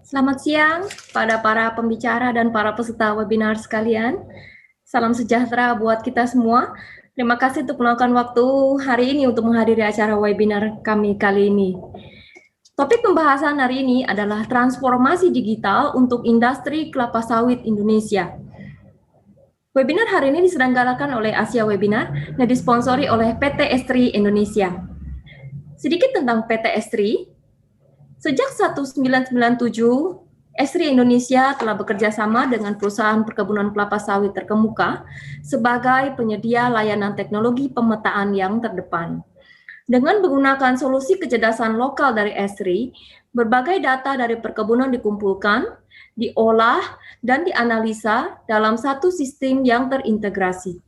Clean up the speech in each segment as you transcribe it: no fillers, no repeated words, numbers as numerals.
Selamat siang pada para pembicara dan para peserta webinar sekalian. Salam sejahtera buat kita semua. Terima kasih untuk meluangkan waktu hari ini untuk menghadiri acara webinar kami kali ini. Topik pembahasan hari ini adalah transformasi digital untuk industri kelapa sawit Indonesia. Webinar hari ini diselenggarakan oleh Asia Webinar dan disponsori oleh PT Estri Indonesia. Sedikit tentang PT Estri. Sejak 1997, Estri Indonesia telah bekerja sama dengan perusahaan perkebunan kelapa sawit terkemuka sebagai penyedia layanan teknologi pemetaan yang terdepan. Dengan menggunakan solusi kecerdasan lokal dari Estri, berbagai data dari perkebunan dikumpulkan, diolah, dan dianalisa dalam satu sistem yang terintegrasi.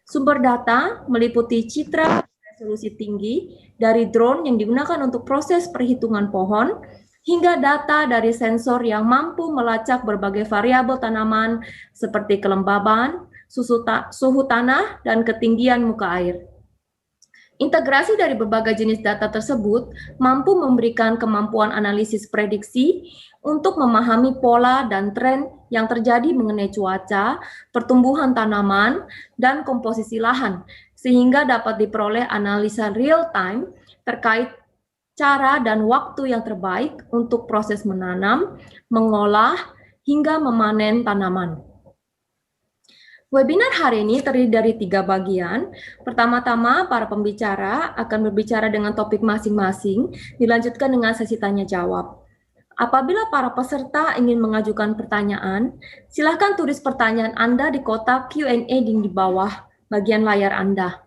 Sumber data meliputi citra resolusi tinggi dari drone yang digunakan untuk proses perhitungan pohon, hingga data dari sensor yang mampu melacak berbagai variabel tanaman seperti kelembaban, suhu tanah, dan ketinggian muka air. Integrasi dari berbagai jenis data tersebut mampu memberikan kemampuan analisis prediksi untuk memahami pola dan tren yang terjadi mengenai cuaca, pertumbuhan tanaman, dan komposisi lahan, sehingga dapat diperoleh analisa real-time terkait cara dan waktu yang terbaik untuk proses menanam, mengolah, hingga memanen tanaman. Webinar hari ini terdiri dari 3 bagian. Pertama-tama, para pembicara akan berbicara dengan topik masing-masing, dilanjutkan dengan sesi tanya-jawab. Apabila para peserta ingin mengajukan pertanyaan, silakan tulis pertanyaan Anda di kotak Q&A di bawah bagian layar Anda.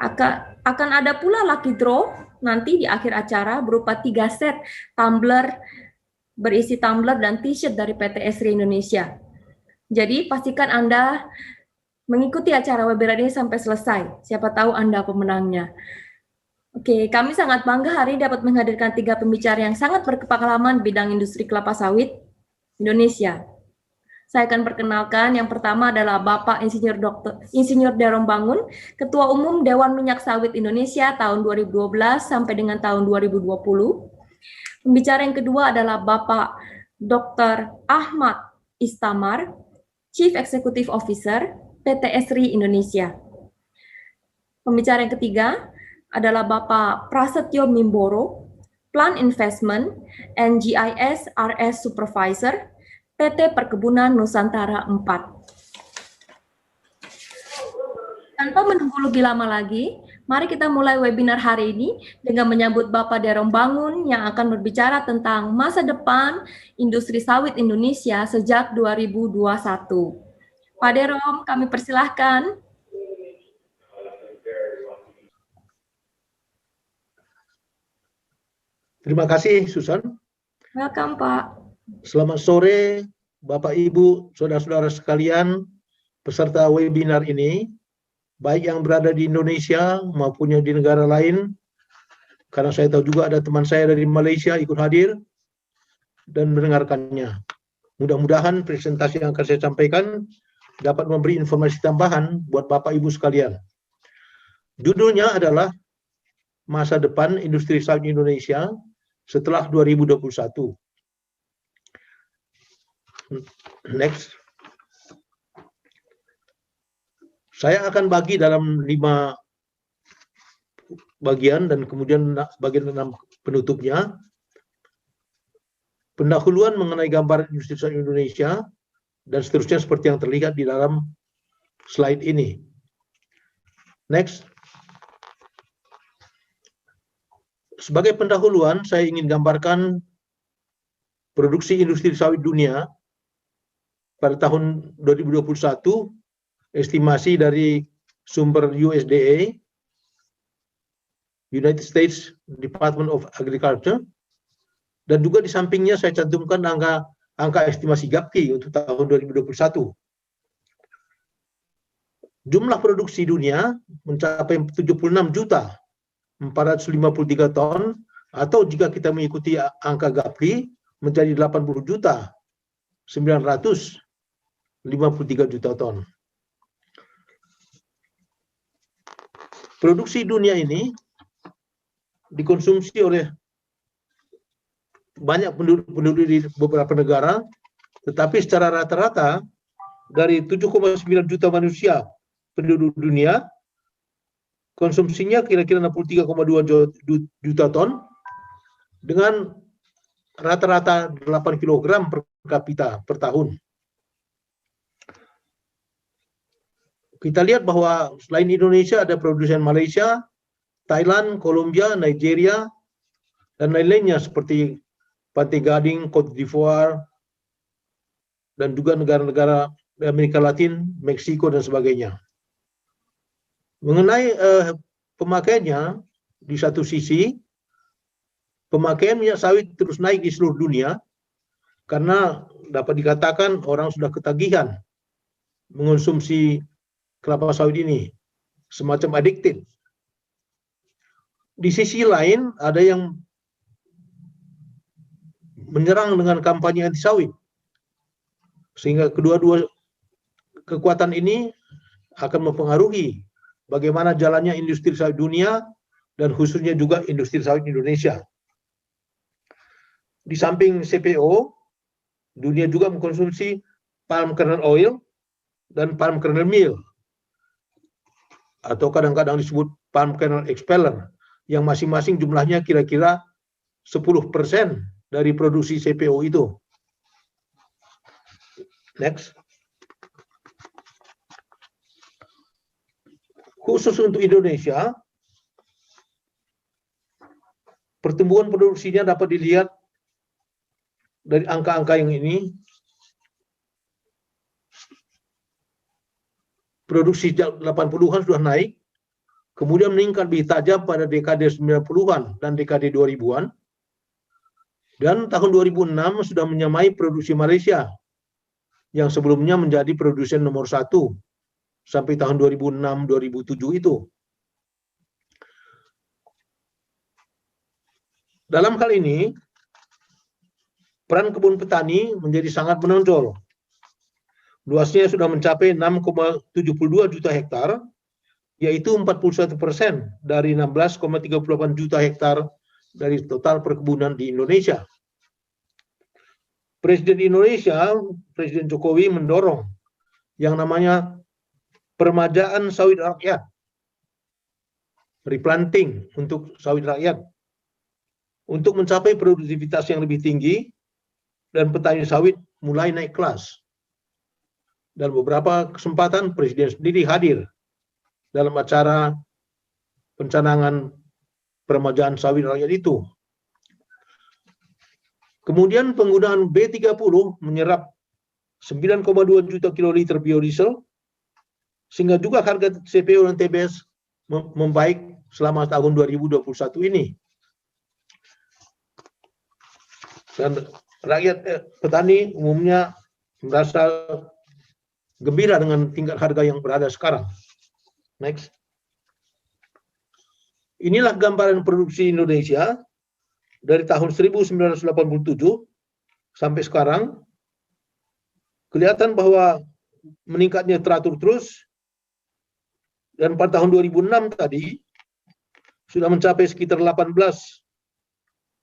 Akan ada pula lucky draw nanti di akhir acara berupa 3 set tumbler berisi tumbler dan t-shirt dari PT Estri Indonesia. Jadi pastikan Anda mengikuti acara webinar ini sampai selesai. Siapa tahu Anda pemenangnya. Oke, kami sangat bangga hari ini dapat menghadirkan 3 pembicara yang sangat berpengalaman di bidang industri kelapa sawit Indonesia. Saya akan perkenalkan yang pertama adalah Bapak Insinyur Derom Bangun, Ketua Umum Dewan Minyak Sawit Indonesia tahun 2012 sampai dengan tahun 2020. Pembicara yang kedua adalah Bapak Dr. Ahmad Istamar, Chief Executive Officer PT Esri Indonesia. Pembicara yang ketiga adalah Bapak Prasetyo Mimboro, Plan Investment and GIS RS Supervisor, PT Perkebunan Nusantara 4. Tanpa menunggu lebih lama lagi, mari kita mulai webinar hari ini dengan menyambut Bapak Derom Bangun yang akan berbicara tentang masa depan industri sawit Indonesia sejak 2021. Pak Derom, kami persilahkan. Terima kasih, Susan. Welcome, Pak. Selamat sore, Bapak, Ibu, saudara-saudara sekalian, peserta webinar ini, baik yang berada di Indonesia maupun yang di negara lain, karena saya tahu juga ada teman saya dari Malaysia ikut hadir dan mendengarkannya. Mudah-mudahan presentasi yang akan saya sampaikan dapat memberi informasi tambahan buat Bapak Ibu sekalian. Judulnya adalah Masa Depan Industri Sawit Indonesia setelah 2021. Next. Saya akan bagi dalam 5 bagian dan kemudian bagian 6 penutupnya. Pendahuluan mengenai gambaran industri sawit Indonesia dan seterusnya seperti yang terlihat di dalam slide ini. Next. Sebagai pendahuluan, saya ingin gambarkan produksi industri sawit dunia pada tahun 2021, estimasi dari sumber USDA, United States Department of Agriculture, dan juga di sampingnya saya cantumkan angka estimasi GAPI untuk tahun 2021. Jumlah produksi dunia mencapai 76.453 ton, atau jika kita mengikuti angka GAPI menjadi 80.953 juta ton. Produksi dunia ini dikonsumsi oleh banyak penduduk di beberapa negara, tetapi secara rata-rata dari 7,9 juta manusia penduduk dunia, konsumsinya kira-kira 63,2 juta ton dengan rata-rata 8 kg per kapita per tahun. Kita lihat bahwa selain Indonesia ada produsen Malaysia, Thailand, Kolombia, Nigeria, dan lain-lainnya seperti Pantai Gading, Cote d'Ivoire, dan juga negara-negara Amerika Latin, Meksiko, dan sebagainya. Mengenai pemakaiannya, di satu sisi, pemakaian minyak sawit terus naik di seluruh dunia, karena dapat dikatakan orang sudah ketagihan mengonsumsi kelapa sawit ini, semacam addicted. Di sisi lain, ada yang menyerang dengan kampanye anti sawit, sehingga kedua-dua kekuatan ini akan mempengaruhi bagaimana jalannya industri sawit dunia dan khususnya juga industri sawit Indonesia. Di samping CPO, dunia juga mengkonsumsi palm kernel oil dan palm kernel meal, atau kadang-kadang disebut palm kernel expeller, yang masing-masing jumlahnya kira-kira 10% dari produksi CPO itu. Next. Khusus untuk Indonesia, pertumbuhan produksinya dapat dilihat dari angka-angka yang ini. Produksi 80-an sudah naik, kemudian meningkat lebih tajam pada dekade 90-an dan dekade 2000-an. Dan tahun 2006 sudah menyamai produksi Malaysia, yang sebelumnya menjadi produsen nomor 1 sampai tahun 2006-2007 itu. Dalam hal ini, peran kebun petani menjadi sangat menonjol. Luasnya sudah mencapai 6,72 juta hektar, yaitu 41% dari 16,38 juta hektar dari total perkebunan di Indonesia. Presiden Indonesia, Presiden Jokowi, mendorong yang namanya permajaan sawit rakyat, replanting untuk sawit rakyat, untuk mencapai produktivitas yang lebih tinggi, dan petani sawit mulai naik kelas. Dan beberapa kesempatan Presiden sendiri hadir dalam acara pencanangan permajaan sawit rakyat itu. Kemudian penggunaan B30 menyerap 9,2 juta kiloliter biodiesel, sehingga juga harga CPO dan TBS membaik selama tahun 2021 ini. Dan rakyat petani umumnya merasa gembira dengan tingkat harga yang berada sekarang. Next. Inilah gambaran produksi Indonesia dari tahun 1987 sampai sekarang. Kelihatan bahwa meningkatnya teratur terus, dan pada tahun 2006 tadi sudah mencapai sekitar 18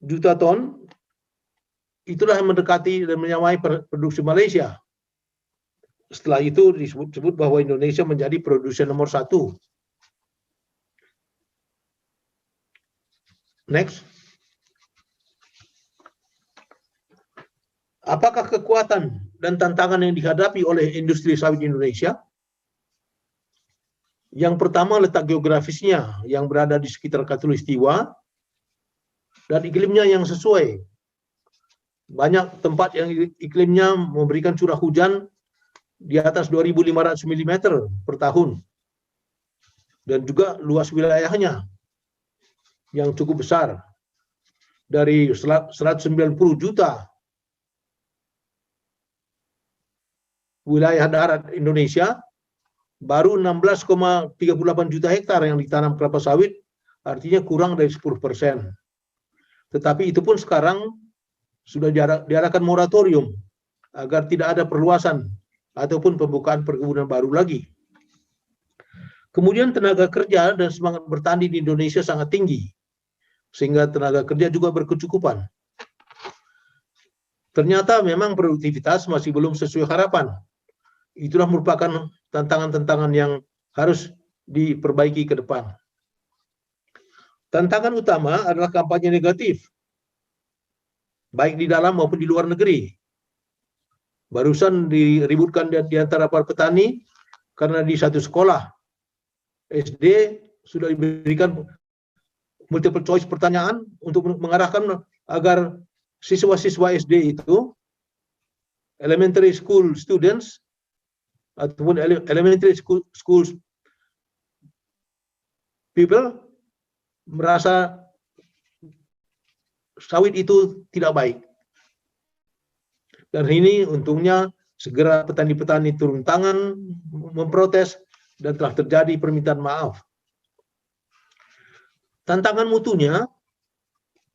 juta ton. Itulah yang mendekati dan menyamai produksi Malaysia. Setelah itu disebut bahwa Indonesia menjadi produsen nomor 1. Next. Apakah kekuatan dan tantangan yang dihadapi oleh industri sawit Indonesia? Yang pertama, letak geografisnya yang berada di sekitar Khatulistiwa dan iklimnya yang sesuai. Banyak tempat yang iklimnya memberikan curah hujan di atas 2.500 mm per tahun. Dan juga luas wilayahnya yang cukup besar. Dari 190 juta wilayah darat Indonesia, baru 16,38 juta hektar yang ditanam kelapa sawit, artinya kurang dari 10%. Tetapi itu pun sekarang sudah diadakan moratorium agar tidak ada perluasan ataupun pembukaan perkebunan baru lagi. Kemudian tenaga kerja dan semangat bertani di Indonesia sangat tinggi, sehingga tenaga kerja juga berkecukupan. Ternyata memang produktivitas masih belum sesuai harapan. Itulah merupakan tantangan-tantangan yang harus diperbaiki ke depan. Tantangan utama adalah kampanye negatif, baik di dalam maupun di luar negeri. Barusan diributkan di antara para petani karena di satu sekolah SD sudah diberikan multiple choice pertanyaan untuk mengarahkan agar siswa-siswa SD itu, elementary school students ataupun elementary school people, merasa sawit itu tidak baik. Dan ini untungnya segera petani-petani turun tangan memprotes dan telah terjadi permintaan maaf. Tantangan mutunya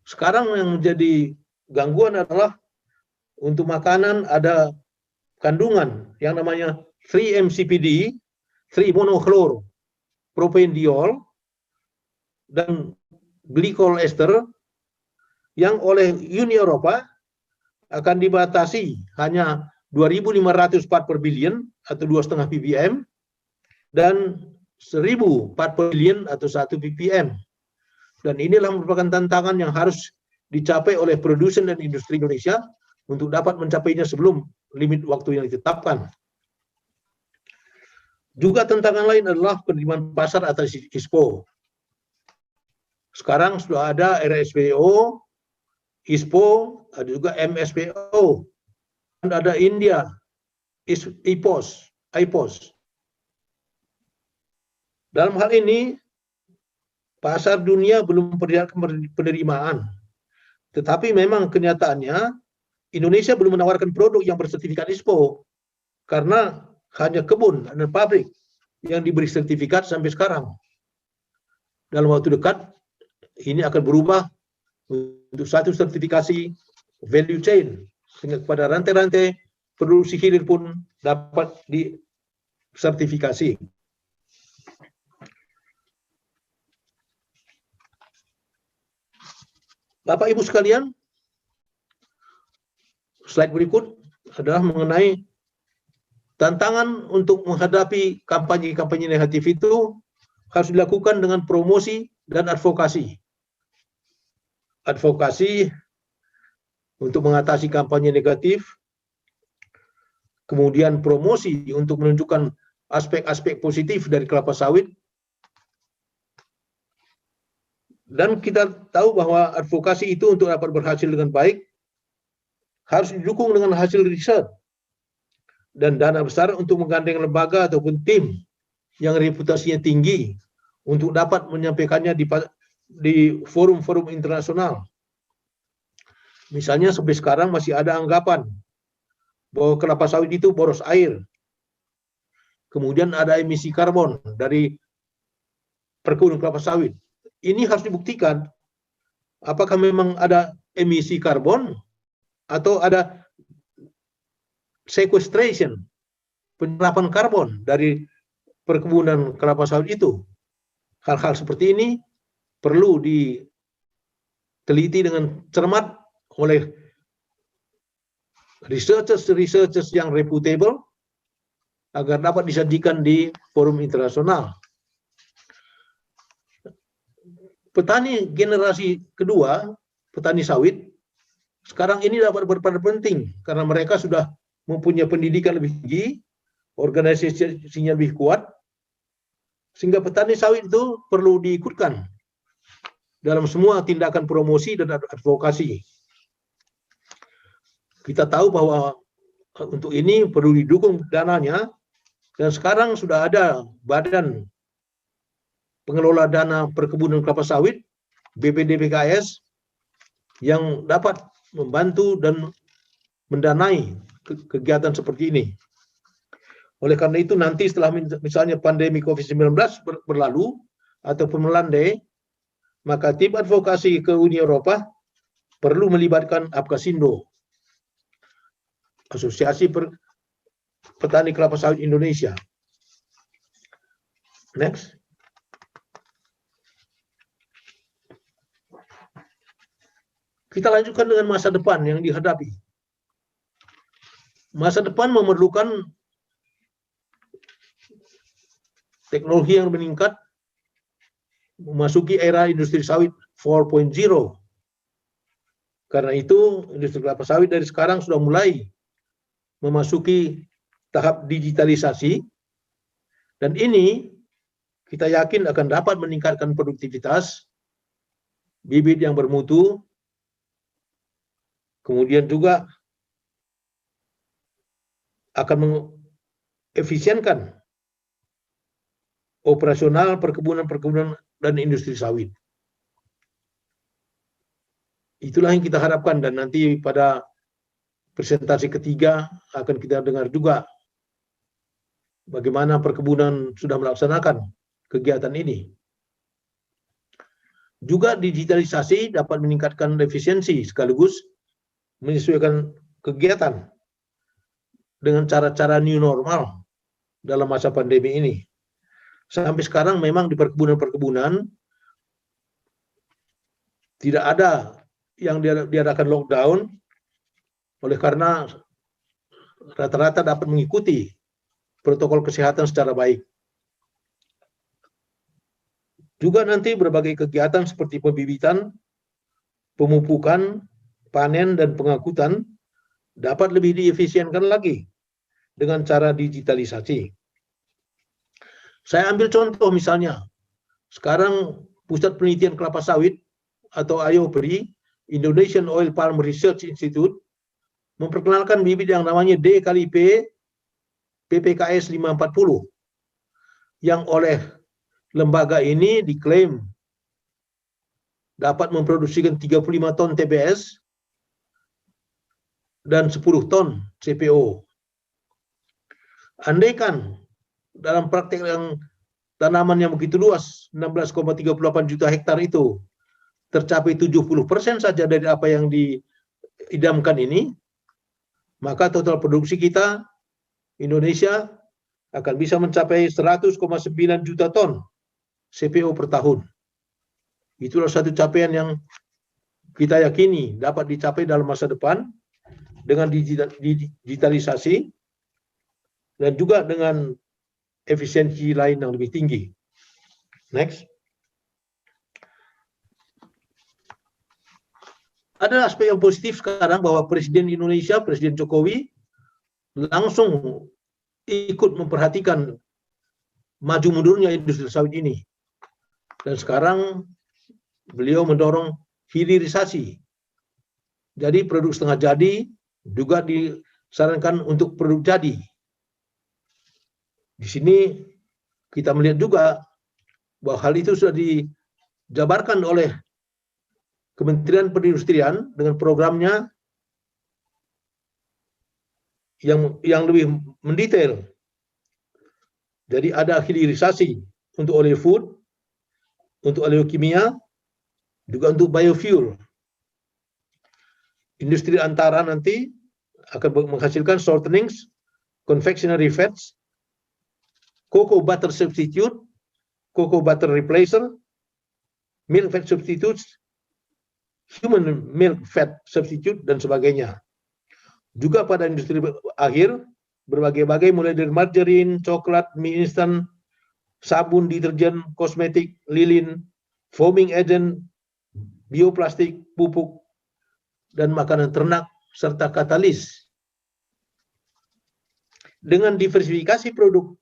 sekarang yang menjadi gangguan adalah untuk makanan ada kandungan yang namanya 3-MCPD, 3-monochloropropanediol, dan glycol ester yang oleh Uni Eropa akan dibatasi hanya 2.500 part per billion atau 2,5 ppm dan 1.000 part per billion atau 1 ppm. Dan inilah merupakan tantangan yang harus dicapai oleh produsen dan industri Indonesia untuk dapat mencapainya sebelum limit waktu yang ditetapkan. Juga tantangan lain adalah penerimaan pasar atas ISPO. Sekarang sudah ada RSPO, ISPO, ada juga MSPO, dan ada India, IPOS. Dalam hal ini, pasar dunia belum memperlihatkan penerimaan. Tetapi memang kenyataannya, Indonesia belum menawarkan produk yang bersertifikat ISPO, karena hanya kebun dan pabrik yang diberi sertifikat sampai sekarang. Dalam waktu dekat, ini akan berubah untuk satu sertifikasi value chain, sehingga kepada rantai-rantai produksi hilir pun dapat disertifikasi. Bapak Ibu sekalian, slide berikut adalah mengenai tantangan untuk menghadapi kampanye-kampanye negatif itu harus dilakukan dengan promosi dan advokasi. Advokasi untuk mengatasi kampanye negatif, kemudian promosi untuk menunjukkan aspek-aspek positif dari kelapa sawit, dan kita tahu bahwa advokasi itu untuk dapat berhasil dengan baik harus didukung dengan hasil riset dan dana besar untuk menggandeng lembaga ataupun tim yang reputasinya tinggi untuk dapat menyampaikannya di forum-forum internasional. Misalnya sampai sekarang masih ada anggapan bahwa kelapa sawit itu boros air. Kemudian ada emisi karbon dari perkebunan kelapa sawit. Ini harus dibuktikan apakah memang ada emisi karbon atau ada sequestration, penyerapan karbon dari perkebunan kelapa sawit itu. Hal-hal seperti ini perlu diteliti dengan cermat oleh researchers yang reputable agar dapat disajikan di forum internasional. Petani generasi kedua, petani sawit, sekarang ini dapat berperan penting karena mereka sudah mempunyai pendidikan lebih tinggi, organisasinya lebih kuat, sehingga petani sawit itu perlu diikutkan dalam semua tindakan promosi dan advokasi. Kita tahu bahwa untuk ini perlu didukung dananya, dan sekarang sudah ada Badan Pengelola Dana Perkebunan Kelapa Sawit, BPDPKS, yang dapat membantu dan mendanai kegiatan seperti ini. Oleh karena itu nanti setelah misalnya pandemi COVID-19 berlalu ataupun melandai, maka tim advokasi ke Uni Eropa perlu melibatkan APKASINDO, Asosiasi Petani Kelapa Sawit Indonesia. Next. Kita lanjutkan dengan masa depan yang dihadapi. Masa depan memerlukan teknologi yang meningkat, memasuki era industri sawit 4.0. Karena itu, industri kelapa sawit dari sekarang sudah mulai memasuki tahap digitalisasi, dan ini kita yakin akan dapat meningkatkan produktivitas, bibit yang bermutu, kemudian juga akan mengefisienkan operasional perkebunan dan industri sawit. Itulah yang kita harapkan, dan nanti pada presentasi ketiga akan kita dengar juga bagaimana perkebunan sudah melaksanakan kegiatan ini. Juga digitalisasi dapat meningkatkan efisiensi sekaligus menyesuaikan kegiatan dengan cara-cara new normal dalam masa pandemi ini. Sampai sekarang memang di perkebunan tidak ada yang diadakan lockdown, oleh karena rata-rata dapat mengikuti protokol kesehatan secara baik. Juga nanti berbagai kegiatan seperti pembibitan, pemupukan, panen, dan pengangkutan dapat lebih diefisienkan lagi dengan cara digitalisasi. Saya ambil contoh misalnya, sekarang Pusat Penelitian Kelapa Sawit atau IOPRI, Indonesian Oil Palm Research Institute, memperkenalkan bibit yang namanya D-P PPKS 540, yang oleh lembaga ini diklaim dapat memproduksikan 35 ton TBS dan 10 ton CPO. Andaikan dalam praktek yang tanaman yang begitu luas, 16,38 juta hektar itu, tercapai 70% saja dari apa yang diidamkan ini, maka total produksi kita, Indonesia, akan bisa mencapai 100,9 juta ton CPO per tahun. Itulah satu capaian yang kita yakini dapat dicapai dalam masa depan dengan digitalisasi dan juga dengan efisiensi lain yang lebih tinggi. Next. Ada aspek yang positif sekarang bahwa Presiden Indonesia, Presiden Jokowi, langsung ikut memperhatikan maju mundurnya industri sawit ini. Dan sekarang beliau mendorong hilirisasi. Jadi produk setengah jadi juga disarankan untuk produk jadi. Di sini kita melihat juga bahwa hal itu sudah dijabarkan oleh Kementerian Perindustrian dengan programnya yang lebih mendetail. Jadi ada hilirisasi untuk oil food, untuk oleokimia, juga untuk biofuel. Industri antara nanti akan menghasilkan shortenings, confectionery fats, cocoa butter substitute, cocoa butter replacer, milk fat substitutes, human milk fat substitute, dan sebagainya. Juga pada industri akhir, berbagai-bagai mulai dari margarin, coklat, mie instan, sabun, deterjen, kosmetik, lilin, foaming agent, bioplastik, pupuk, dan makanan ternak, serta katalis. Dengan diversifikasi produk,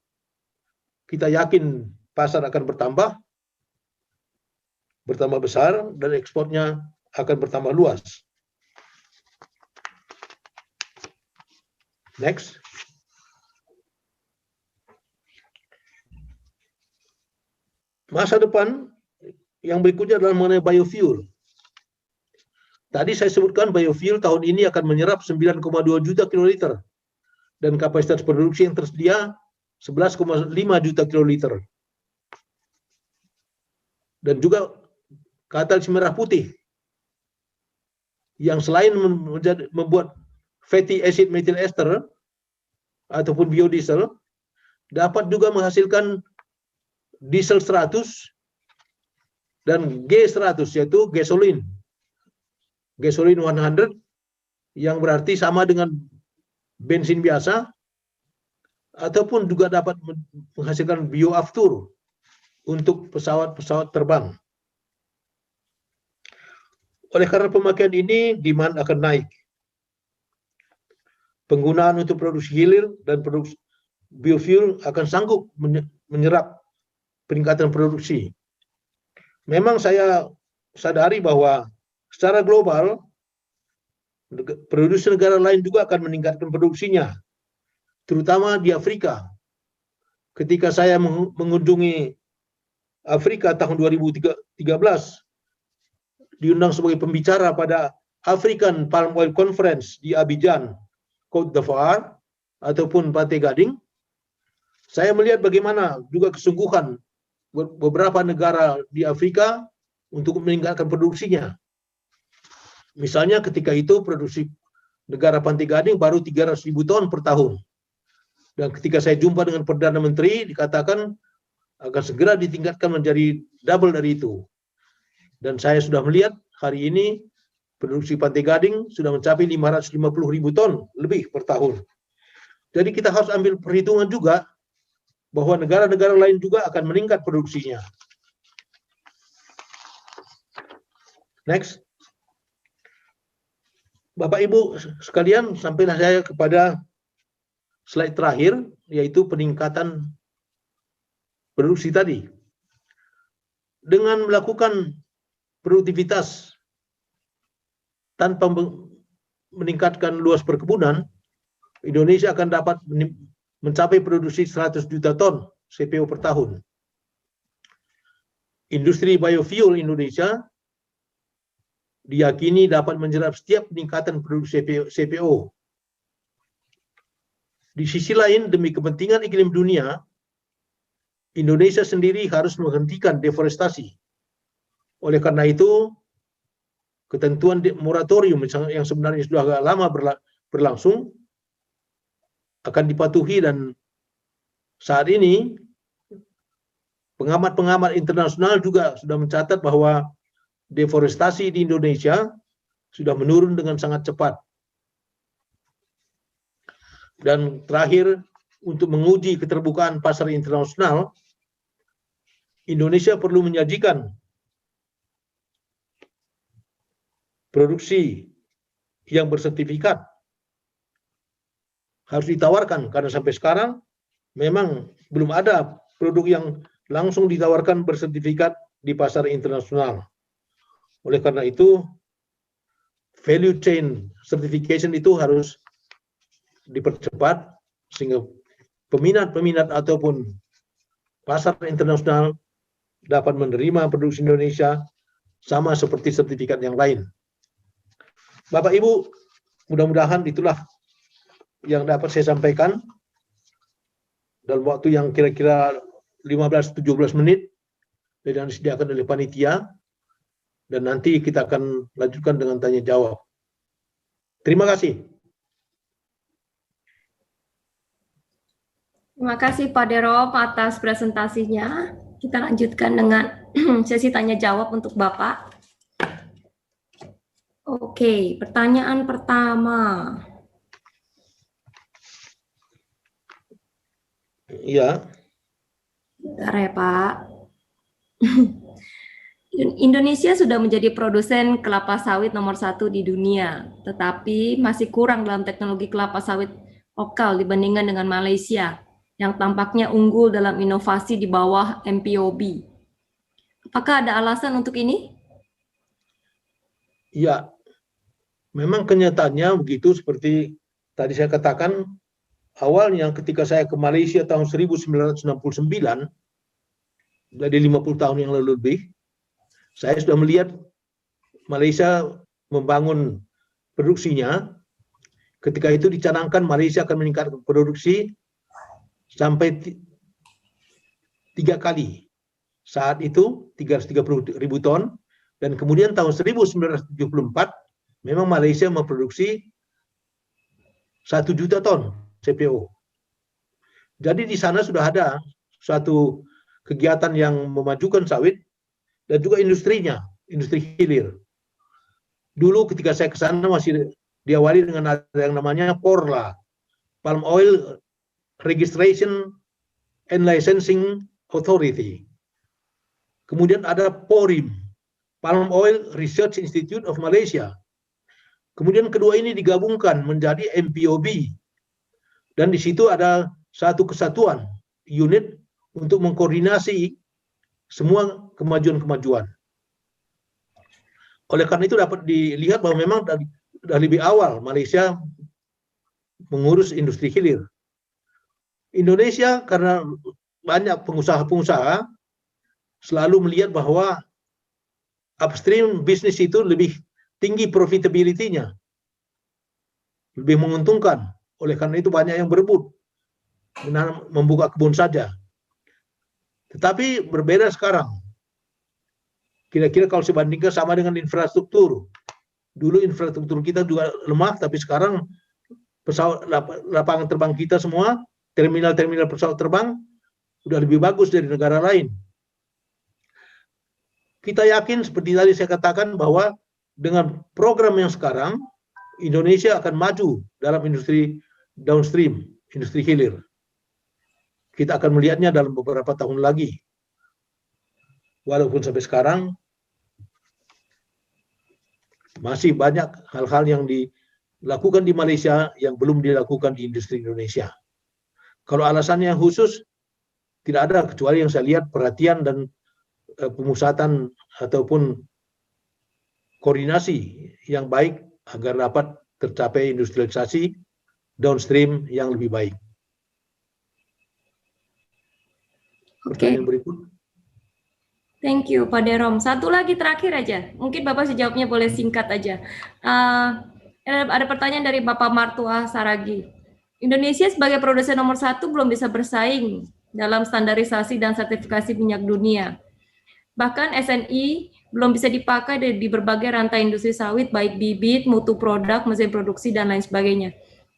kita yakin pasar akan bertambah besar, dan ekspornya akan bertambah luas. Next. Masa depan yang berikutnya adalah mengenai biofuel. Tadi saya sebutkan biofuel tahun ini akan menyerap 9,2 juta kiloliter dan kapasitas produksi yang tersedia 11,5 juta kiloliter. Dan juga katalis merah putih yang selain membuat fatty acid methyl ester ataupun biodiesel, dapat juga menghasilkan diesel 100 dan G100, yaitu gasoline 100, yang berarti sama dengan bensin biasa, ataupun juga dapat menghasilkan bioaftur untuk pesawat-pesawat terbang. Oleh karena pemakaian ini, demand akan naik. Penggunaan untuk produksi hilir dan produksi biofuel akan sanggup menyerap peningkatan produksi. Memang saya sadari bahwa secara global, produksi negara lain juga akan meningkatkan produksinya, terutama di Afrika. Ketika saya mengunjungi Afrika tahun 2013, diundang sebagai pembicara pada African Palm Oil Conference di Abidjan, Côte d'Ivoire, ataupun Pantai Gading, saya melihat bagaimana juga kesungguhan beberapa negara di Afrika untuk meningkatkan produksinya. Misalnya ketika itu produksi negara Pantai Gading baru 300.000 ton per tahun. Dan ketika saya jumpa dengan Perdana Menteri, dikatakan akan segera ditingkatkan menjadi double dari itu. Dan saya sudah melihat hari ini produksi Pantai Gading sudah mencapai 550.000 ton lebih per tahun. Jadi kita harus ambil perhitungan juga bahwa negara-negara lain juga akan meningkat produksinya. Next. Bapak Ibu sekalian, sampailah saya kepada slide terakhir, yaitu peningkatan produksi tadi. Dengan melakukan produktivitas tanpa meningkatkan luas perkebunan, Indonesia akan dapat mencapai produksi 100 juta ton CPO per tahun. Industri biofuel Indonesia diyakini dapat menyerap setiap peningkatan produksi CPO. Di sisi lain, demi kepentingan iklim dunia, Indonesia sendiri harus menghentikan deforestasi. Oleh karena itu, ketentuan moratorium yang sebenarnya sudah agak lama berlangsung akan dipatuhi, dan saat ini pengamat-pengamat internasional juga sudah mencatat bahwa deforestasi di Indonesia sudah menurun dengan sangat cepat. Dan terakhir, untuk menguji keterbukaan pasar internasional, Indonesia perlu menyajikan produksi yang bersertifikat, harus ditawarkan, karena sampai sekarang memang belum ada produk yang langsung ditawarkan bersertifikat di pasar internasional. Oleh karena itu, value chain certification itu harus dipercepat sehingga peminat-peminat ataupun pasar internasional dapat menerima produksi Indonesia sama seperti sertifikat yang lain. Bapak Ibu, mudah-mudahan itulah yang dapat saya sampaikan dalam waktu yang kira-kira 15-17 menit yang disediakan oleh panitia, dan nanti kita akan lanjutkan dengan tanya jawab. Terima kasih. Terima kasih Pak Derop atas presentasinya. Kita lanjutkan dengan sesi tanya jawab untuk Bapak. Oke, pertanyaan pertama. Iya. Bentar ya Pak. Indonesia sudah menjadi produsen kelapa sawit nomor 1 di dunia, tetapi masih kurang dalam teknologi kelapa sawit lokal dibandingkan dengan Malaysia, yang tampaknya unggul dalam inovasi di bawah MPOB. Apakah ada alasan untuk ini? Ya, memang kenyataannya begitu, seperti tadi saya katakan, awalnya ketika saya ke Malaysia tahun 1969, dari 50 tahun yang lalu lebih, saya sudah melihat Malaysia membangun produksinya. Ketika itu dicanangkan Malaysia akan meningkatkan produksi sampai 3 kali. Saat itu 330.000 ton, dan kemudian tahun 1974 memang Malaysia memproduksi 1 juta ton CPO. Jadi di sana sudah ada suatu kegiatan yang memajukan sawit dan juga industrinya, industri hilir. Dulu ketika saya ke sana masih diawali dengan ada yang namanya Porla, Palm Oil Registration and Licensing Authority. Kemudian ada PORIM, Palm Oil Research Institute of Malaysia. Kemudian kedua ini digabungkan menjadi MPOB. Dan di situ ada satu kesatuan, unit untuk mengkoordinasi semua kemajuan-kemajuan. Oleh karena itu dapat dilihat bahwa memang dari lebih awal Malaysia mengurus industri hilir. Indonesia karena banyak pengusaha-pengusaha selalu melihat bahwa upstream bisnis itu lebih tinggi profitability-nya, lebih menguntungkan. Oleh karena itu banyak yang berebut membuka kebun saja. Tetapi berbeda sekarang. Kira-kira kalau sebandingkan sama dengan infrastruktur. Dulu infrastruktur kita juga lemah, tapi sekarang pesawat lapangan terbang kita semua, terminal-terminal pesawat terbang sudah lebih bagus dari negara lain. Kita yakin seperti tadi saya katakan bahwa dengan program yang sekarang Indonesia akan maju dalam industri downstream, industri hilir. Kita akan melihatnya dalam beberapa tahun lagi. Walaupun sampai sekarang masih banyak hal-hal yang dilakukan di Malaysia yang belum dilakukan di industri Indonesia. Kalau alasannya yang khusus, tidak ada kecuali yang saya lihat perhatian dan pemusatan ataupun koordinasi yang baik agar dapat tercapai industrialisasi downstream yang lebih baik. Pertanyaan berikut. Thank you, Pak Derom. Satu lagi terakhir aja. Mungkin Bapak sejawabnya boleh singkat aja. Ada pertanyaan dari Bapak Martua Saragi. Indonesia sebagai produsen nomor 1 belum bisa bersaing dalam standarisasi dan sertifikasi minyak dunia. Bahkan SNI belum bisa dipakai di berbagai rantai industri sawit, baik bibit, mutu produk, mesin produksi, dan lain sebagainya.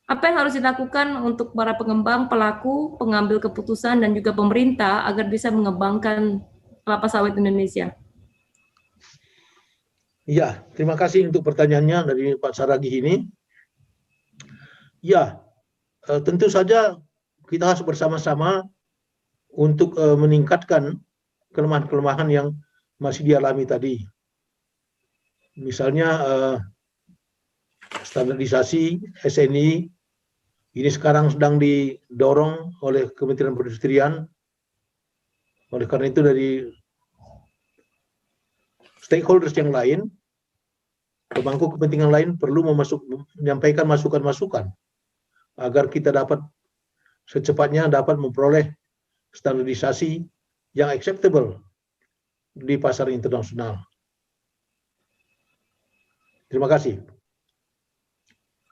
Apa yang harus dilakukan untuk para pengembang, pelaku, pengambil keputusan, dan juga pemerintah agar bisa mengembangkan kelapa sawit Indonesia? Ya, terima kasih untuk pertanyaannya dari Pak Saragi ini. Ya, tentu saja kita harus bersama-sama untuk meningkatkan kelemahan-kelemahan yang masih dialami tadi. Misalnya standarisasi SNI ini sekarang sedang didorong oleh Kementerian Perindustrian. Oleh karena itu dari stakeholders yang lain, pemangku kepentingan lain perlu menyampaikan masukan-masukan agar kita dapat secepatnya dapat memperoleh standarisasi yang acceptable di pasar internasional. Terima kasih.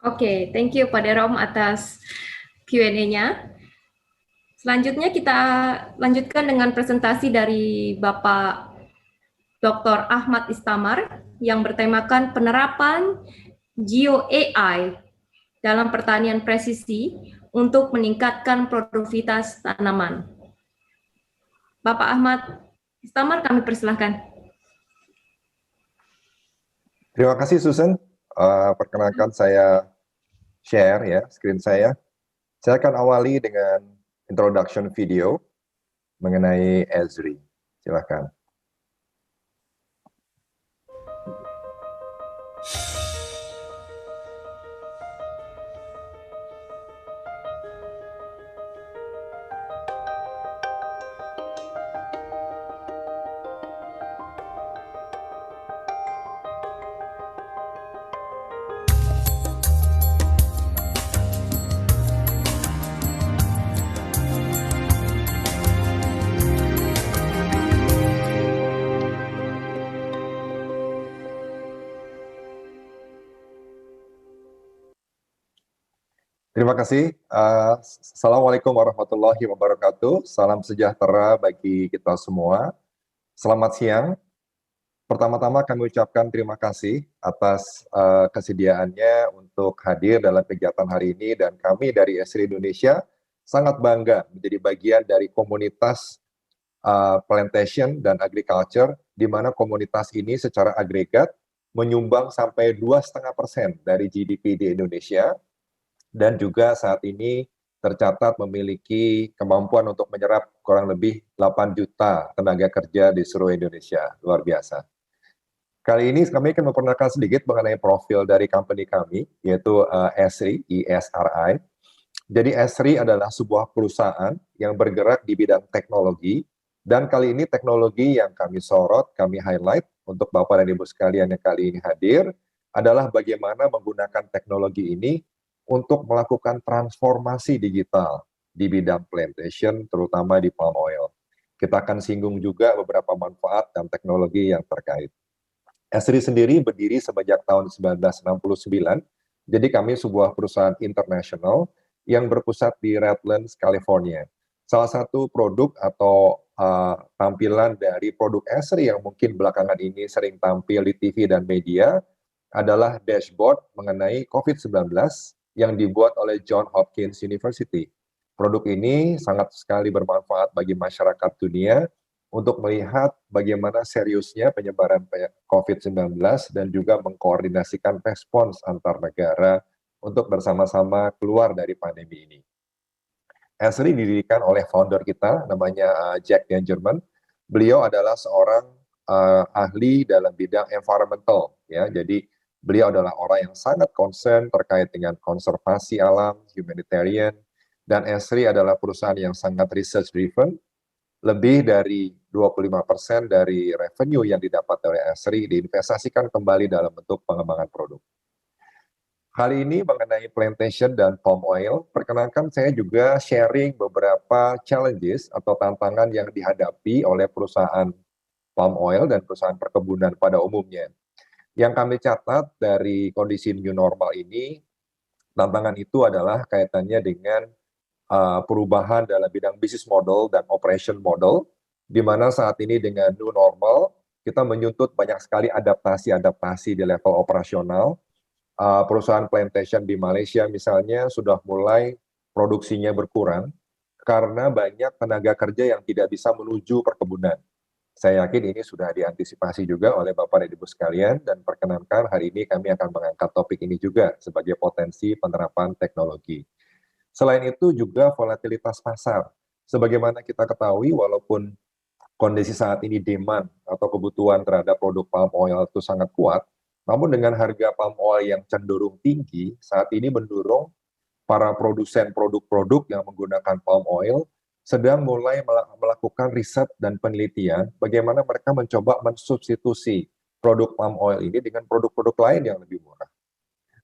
Oke, thank you Pak Derom atas Q&A-nya. Selanjutnya kita lanjutkan dengan presentasi dari Bapak Dr. Ahmad Istamar yang bertemakan penerapan Geo AI dalam pertanian presisi untuk meningkatkan produktivitas tanaman. Bapak Ahmad Istamar, kami persilahkan. Terima kasih Susan. Perkenalkan saya share ya screen saya. Saya akan awali dengan introduction video mengenai Esri. Silakan. Terima kasih. Assalamualaikum warahmatullahi wabarakatuh. Salam sejahtera bagi kita semua. Selamat siang. Pertama-tama kami ucapkan terima kasih atas kesediaannya untuk hadir dalam kegiatan hari ini, dan kami dari Esri Indonesia sangat bangga menjadi bagian dari komunitas plantation dan agriculture, di mana komunitas ini secara agregat menyumbang sampai 2,5% dari GDP di Indonesia. dan juga saat ini tercatat memiliki kemampuan untuk menyerap kurang lebih 8 juta tenaga kerja di seluruh Indonesia. Luar biasa. Kali ini kami akan memperkenalkan sedikit mengenai profil dari company kami, yaitu Esri, ESRI. Jadi Esri adalah sebuah perusahaan yang bergerak di bidang teknologi, dan kali ini teknologi yang kami sorot, kami highlight untuk Bapak dan Ibu sekalian yang kali ini hadir, adalah bagaimana menggunakan teknologi ini untuk melakukan transformasi digital di bidang plantation, terutama di palm oil. Kita akan singgung juga beberapa manfaat dan teknologi yang terkait. Esri sendiri berdiri sejak tahun 1969, jadi kami sebuah perusahaan internasional yang berpusat di Redlands, California. Salah satu produk atau tampilan dari produk Esri yang mungkin belakangan ini sering tampil di TV dan media adalah dashboard mengenai COVID-19 yang dibuat oleh Johns Hopkins University. Produk ini sangat sekali bermanfaat bagi masyarakat dunia untuk melihat bagaimana seriusnya penyebaran COVID-19 dan juga mengkoordinasikan respons antar negara untuk bersama-sama keluar dari pandemi ini. Esri didirikan oleh founder kita, namanya Jack Dangerman. Beliau adalah seorang ahli dalam bidang environmental, ya. Jadi beliau adalah orang yang sangat concern terkait dengan konservasi alam, humanitarian, dan Esri adalah perusahaan yang sangat research driven. Lebih dari 25% dari revenue yang didapat oleh Esri diinvestasikan kembali dalam bentuk pengembangan produk. Kali ini mengenai plantation dan palm oil, perkenankan saya juga sharing beberapa challenges atau tantangan yang dihadapi oleh perusahaan palm oil dan perusahaan perkebunan pada umumnya. Yang kami catat dari kondisi new normal ini, tantangan itu adalah kaitannya dengan perubahan dalam bidang business model dan operation model, di mana saat ini dengan new normal, kita menuntut banyak sekali adaptasi-adaptasi di level operasional. Perusahaan plantation di Malaysia misalnya sudah mulai produksinya berkurang karena banyak tenaga kerja yang tidak bisa menuju perkebunan. Saya yakin ini sudah diantisipasi juga oleh Bapak dan Ibu sekalian, dan perkenankan hari ini kami akan mengangkat topik ini juga sebagai potensi penerapan teknologi. Selain itu juga volatilitas pasar. Sebagaimana kita ketahui, walaupun kondisi saat ini demand atau kebutuhan terhadap produk palm oil itu sangat kuat, namun dengan harga palm oil yang cenderung tinggi, saat ini mendorong para produsen produk-produk yang menggunakan palm oil sedang mulai melakukan riset dan penelitian bagaimana mereka mencoba mensubstitusi produk palm oil ini dengan produk-produk lain yang lebih murah.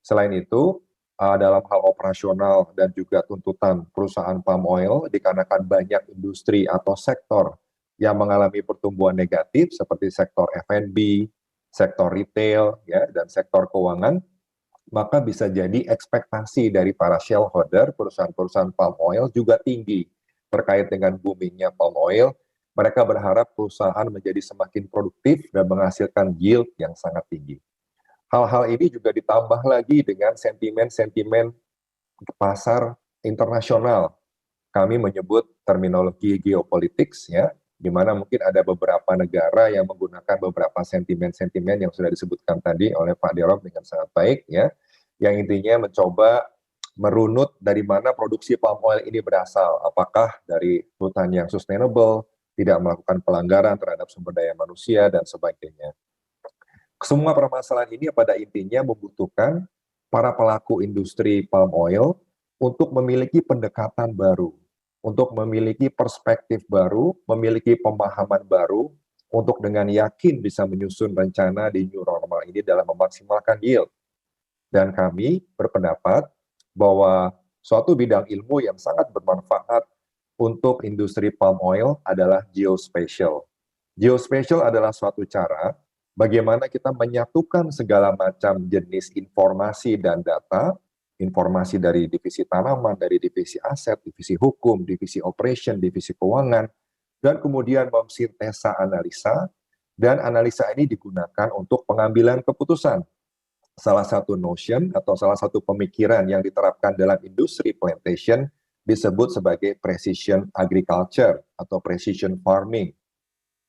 Selain itu, dalam hal operasional dan juga tuntutan perusahaan palm oil dikarenakan banyak industri atau sektor yang mengalami pertumbuhan negatif seperti sektor F&B, sektor retail, ya, dan sektor keuangan, maka bisa jadi ekspektasi dari para shareholder perusahaan-perusahaan palm oil juga tinggi terkait dengan boomingnya palm oil. Mereka berharap perusahaan menjadi semakin produktif dan menghasilkan yield yang sangat tinggi. Hal-hal ini juga ditambah lagi dengan sentimen-sentimen pasar internasional. Kami menyebut terminologi geopolitics, ya, di mana mungkin ada beberapa negara yang menggunakan beberapa sentimen-sentimen yang sudah disebutkan tadi oleh Pak Derom dengan sangat baik, ya, yang intinya mencoba merunut dari mana produksi palm oil ini berasal. Apakah dari hutan yang sustainable, tidak melakukan pelanggaran terhadap sumber daya manusia, dan sebagainya. Semua permasalahan ini pada intinya membutuhkan para pelaku industri palm oil untuk memiliki pendekatan baru, untuk memiliki perspektif baru, memiliki pemahaman baru, untuk dengan yakin bisa menyusun rencana di new normal ini dalam memaksimalkan yield. Dan kami berpendapat bahwa suatu bidang ilmu yang sangat bermanfaat untuk industri palm oil adalah geospatial. Geospatial adalah suatu cara bagaimana kita menyatukan segala macam jenis informasi dan data, informasi dari divisi tanaman, dari divisi aset, divisi hukum, divisi operation, divisi keuangan, dan kemudian mensintesa analisa, dan analisa ini digunakan untuk pengambilan keputusan. Salah satu notion atau salah satu pemikiran yang diterapkan dalam industri plantation disebut sebagai precision agriculture atau precision farming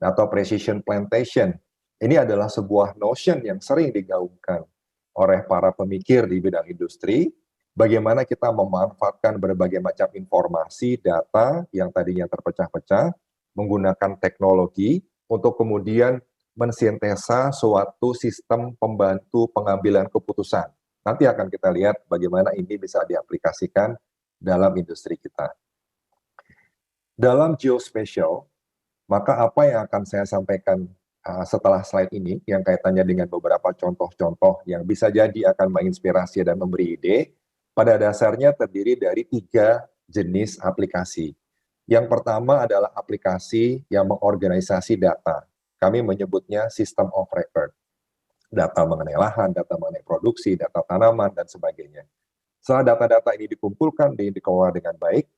atau precision plantation. Ini adalah sebuah notion yang sering digaungkan oleh para pemikir di bidang industri, bagaimana kita memanfaatkan berbagai macam informasi, data yang tadinya terpecah-pecah, menggunakan teknologi untuk kemudian mensintesa suatu sistem pembantu pengambilan keputusan. Nanti akan kita lihat bagaimana ini bisa diaplikasikan dalam industri kita. Dalam geospatial, maka apa yang akan saya sampaikan setelah slide ini, yang kaitannya dengan beberapa contoh-contoh yang bisa jadi akan menginspirasi dan memberi ide, pada dasarnya terdiri dari 3 jenis aplikasi. Yang pertama adalah aplikasi yang mengorganisasi data. Kami menyebutnya System of Record. Data mengenai lahan, data mengenai produksi, data tanaman, dan sebagainya. Setelah data-data ini dikumpulkan, dikelola dengan baik,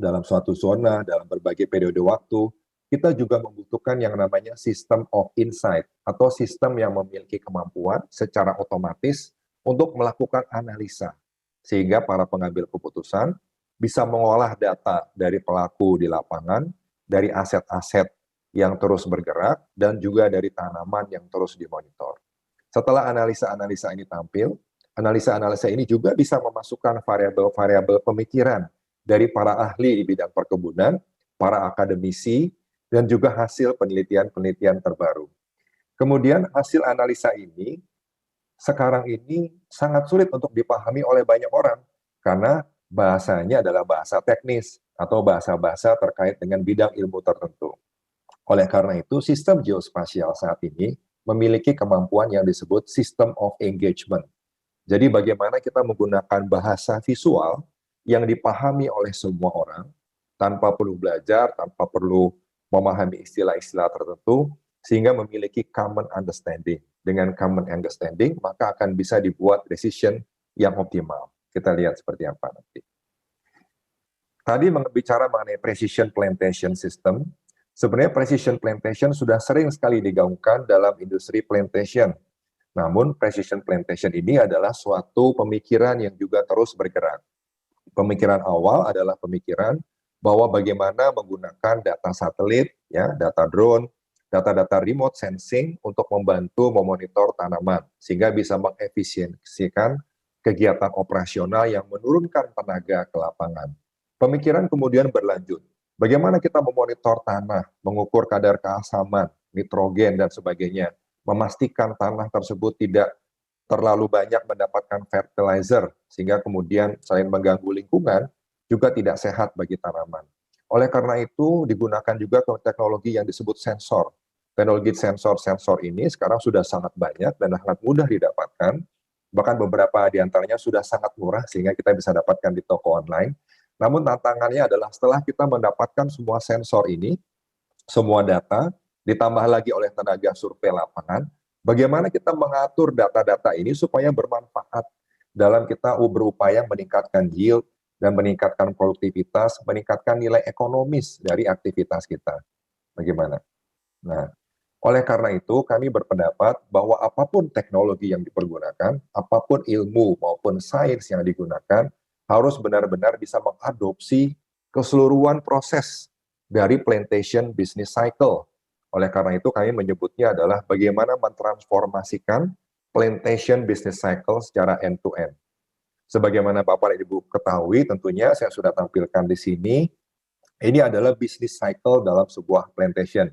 dalam suatu zona, dalam berbagai periode waktu, kita juga membutuhkan yang namanya System of Insight, atau sistem yang memiliki kemampuan secara otomatis untuk melakukan analisa, sehingga para pengambil keputusan bisa mengolah data dari pelaku di lapangan, dari aset-aset yang terus bergerak, dan juga dari tanaman yang terus dimonitor. Setelah analisa-analisa ini tampil, analisa-analisa ini juga bisa memasukkan variabel-variabel pemikiran dari para ahli di bidang perkebunan, para akademisi, dan juga hasil penelitian-penelitian terbaru. Kemudian hasil analisa ini sekarang ini sangat sulit untuk dipahami oleh banyak orang, karena bahasanya adalah bahasa teknis atau bahasa-bahasa terkait dengan bidang ilmu tertentu. Oleh karena itu, sistem geospasial saat ini memiliki kemampuan yang disebut System of Engagement. Jadi bagaimana kita menggunakan bahasa visual yang dipahami oleh semua orang, tanpa perlu belajar, tanpa perlu memahami istilah-istilah tertentu, sehingga memiliki common understanding. Dengan common understanding, maka akan bisa dibuat decision yang optimal. Kita lihat seperti apa nanti. Tadi bicara mengenai precision plantation system. Sebenarnya precision plantation sudah sering sekali digaungkan dalam industri plantation. Namun precision plantation ini adalah suatu pemikiran yang juga terus bergerak. Pemikiran awal adalah pemikiran bahwa bagaimana menggunakan data satelit, ya, data drone, data-data remote sensing untuk membantu memonitor tanaman, sehingga bisa mengefisiensikan kegiatan operasional yang menurunkan tenaga ke lapangan. Pemikiran kemudian berlanjut. Bagaimana kita memonitor tanah, mengukur kadar keasaman, nitrogen, dan sebagainya, memastikan tanah tersebut tidak terlalu banyak mendapatkan fertilizer, sehingga kemudian selain mengganggu lingkungan, juga tidak sehat bagi tanaman. Oleh karena itu, digunakan juga teknologi yang disebut sensor. Teknologi sensor ini sekarang sudah sangat banyak dan sangat mudah didapatkan, bahkan beberapa di antaranya sudah sangat murah, sehingga kita bisa dapatkan di toko online. Namun tantangannya adalah setelah kita mendapatkan semua sensor ini, semua data, ditambah lagi oleh tenaga survei lapangan, bagaimana kita mengatur data-data ini supaya bermanfaat dalam kita berupaya meningkatkan yield dan meningkatkan produktivitas, meningkatkan nilai ekonomis dari aktivitas kita. Bagaimana? Nah, oleh karena itu kami berpendapat bahwa apapun teknologi yang dipergunakan, apapun ilmu maupun sains yang digunakan, harus benar-benar bisa mengadopsi keseluruhan proses dari plantation business cycle. Oleh karena itu kami menyebutnya adalah bagaimana mentransformasikan plantation business cycle secara end-to-end. Sebagaimana Bapak dan Ibu ketahui, tentunya saya sudah tampilkan di sini, ini adalah business cycle dalam sebuah plantation.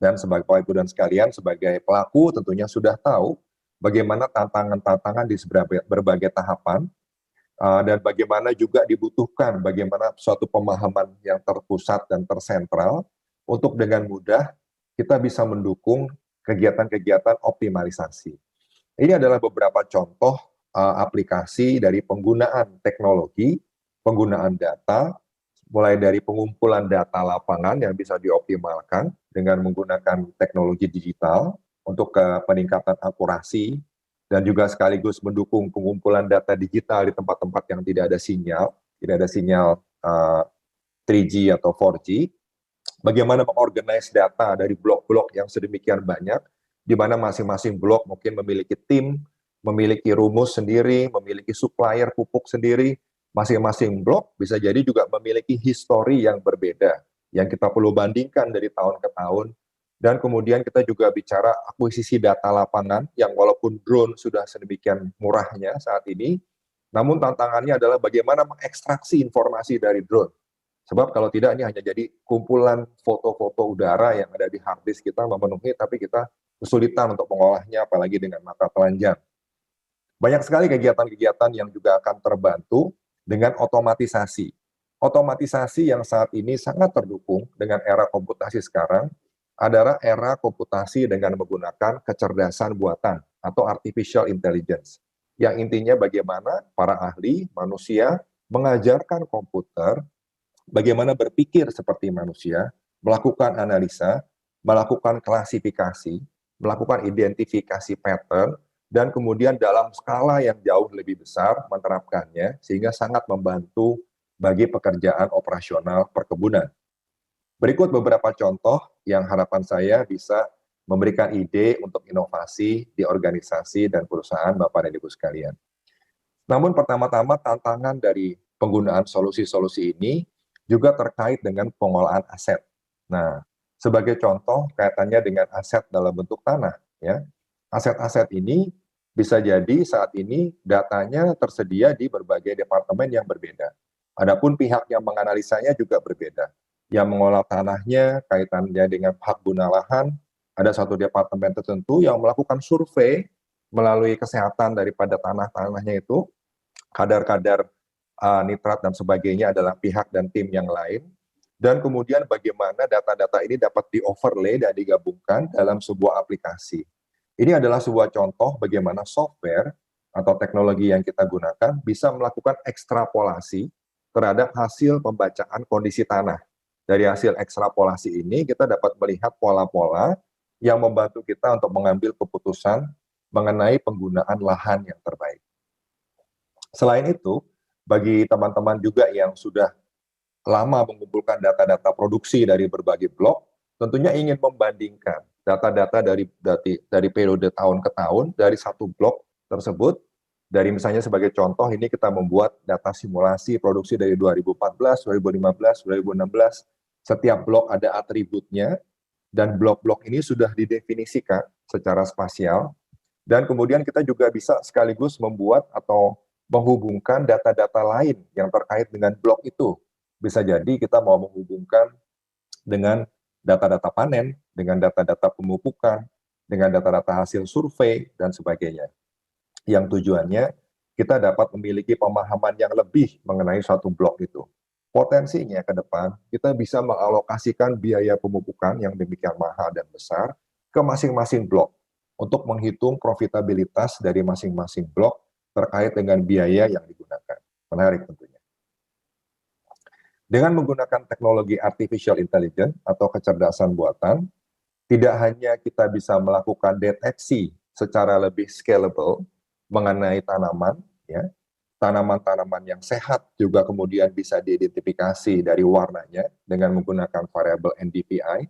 Dan sebagai Bapak Ibu dan sekalian, sebagai pelaku tentunya sudah tahu bagaimana tantangan-tantangan di berbagai tahapan, dan bagaimana juga dibutuhkan bagaimana suatu pemahaman yang terpusat dan tersentral untuk dengan mudah kita bisa mendukung kegiatan-kegiatan optimalisasi. Ini adalah beberapa contoh aplikasi dari penggunaan teknologi, penggunaan data, mulai dari pengumpulan data lapangan yang bisa dioptimalkan dengan menggunakan teknologi digital untuk peningkatan akurasi, dan juga sekaligus mendukung pengumpulan data digital di tempat-tempat yang tidak ada sinyal 3G atau 4G. Bagaimana mengorganize data dari blok-blok yang sedemikian banyak, di mana masing-masing blok mungkin memiliki tim, memiliki rumus sendiri, memiliki supplier pupuk sendiri. Masing-masing blok bisa jadi juga memiliki histori yang berbeda, yang kita perlu bandingkan dari tahun ke tahun. Dan kemudian kita juga bicara akuisisi data lapangan, yang walaupun drone sudah sedemikian murahnya saat ini, Namun tantangannya adalah bagaimana mengekstraksi informasi dari drone. Sebab kalau tidak ini hanya jadi kumpulan foto-foto udara yang ada di hard disk kita memenuhi, tapi kita kesulitan untuk mengolahnya, apalagi dengan mata telanjang. Banyak sekali kegiatan-kegiatan yang juga akan terbantu dengan otomatisasi. Otomatisasi yang saat ini sangat terdukung dengan era komputasi sekarang adalah era komputasi dengan menggunakan kecerdasan buatan atau artificial intelligence. Yang intinya bagaimana para ahli manusia mengajarkan komputer bagaimana berpikir seperti manusia, melakukan analisa, melakukan klasifikasi, melakukan identifikasi pattern, dan kemudian dalam skala yang jauh lebih besar menerapkannya sehingga sangat membantu bagi pekerjaan operasional perkebunan. Berikut beberapa contoh yang harapan saya bisa memberikan ide untuk inovasi di organisasi dan perusahaan Bapak dan Ibu sekalian. Namun pertama-tama tantangan dari penggunaan solusi-solusi ini juga terkait dengan pengolahan aset. Nah, sebagai contoh kaitannya dengan aset dalam bentuk tanah, ya. Aset-aset ini bisa jadi saat ini datanya tersedia di berbagai departemen yang berbeda. Adapun pihak yang menganalisanya juga berbeda. Yang mengolah tanahnya kaitannya dengan hak guna lahan, ada satu departemen tertentu yang melakukan survei melalui kesehatan daripada tanah-tanahnya itu, kadar-kadar nitrat dan sebagainya adalah pihak dan tim yang lain, dan kemudian bagaimana data-data ini dapat di-overlay dan digabungkan dalam sebuah aplikasi. Ini adalah sebuah contoh bagaimana software atau teknologi yang kita gunakan bisa melakukan ekstrapolasi terhadap hasil pembacaan kondisi tanah. Dari hasil ekstrapolasi ini kita dapat melihat pola-pola yang membantu kita untuk mengambil keputusan mengenai penggunaan lahan yang terbaik. Selain itu, bagi teman-teman juga yang sudah lama mengumpulkan data-data produksi dari berbagai blok, tentunya ingin membandingkan data-data dari periode tahun ke tahun dari satu blok tersebut. Dari misalnya sebagai contoh ini kita membuat data simulasi produksi dari 2014, 2015, 2016. Setiap blok ada atributnya dan blok-blok ini sudah didefinisikan secara spasial. Dan kemudian kita juga bisa sekaligus membuat atau menghubungkan data-data lain yang terkait dengan blok itu. Bisa jadi kita mau menghubungkan dengan data-data panen, dengan data-data pemupukan, dengan data-data hasil survei, dan sebagainya. Yang tujuannya kita dapat memiliki pemahaman yang lebih mengenai suatu blok itu. Potensinya ke depan, kita bisa mengalokasikan biaya pemupukan yang demikian mahal dan besar ke masing-masing blok untuk menghitung profitabilitas dari masing-masing blok terkait dengan biaya yang digunakan. Menarik tentunya. Dengan menggunakan teknologi artificial intelligence atau kecerdasan buatan, tidak hanya kita bisa melakukan deteksi secara lebih scalable mengenai tanaman, ya, tanaman-tanaman yang sehat juga kemudian bisa diidentifikasi dari warnanya dengan menggunakan variabel NDVI,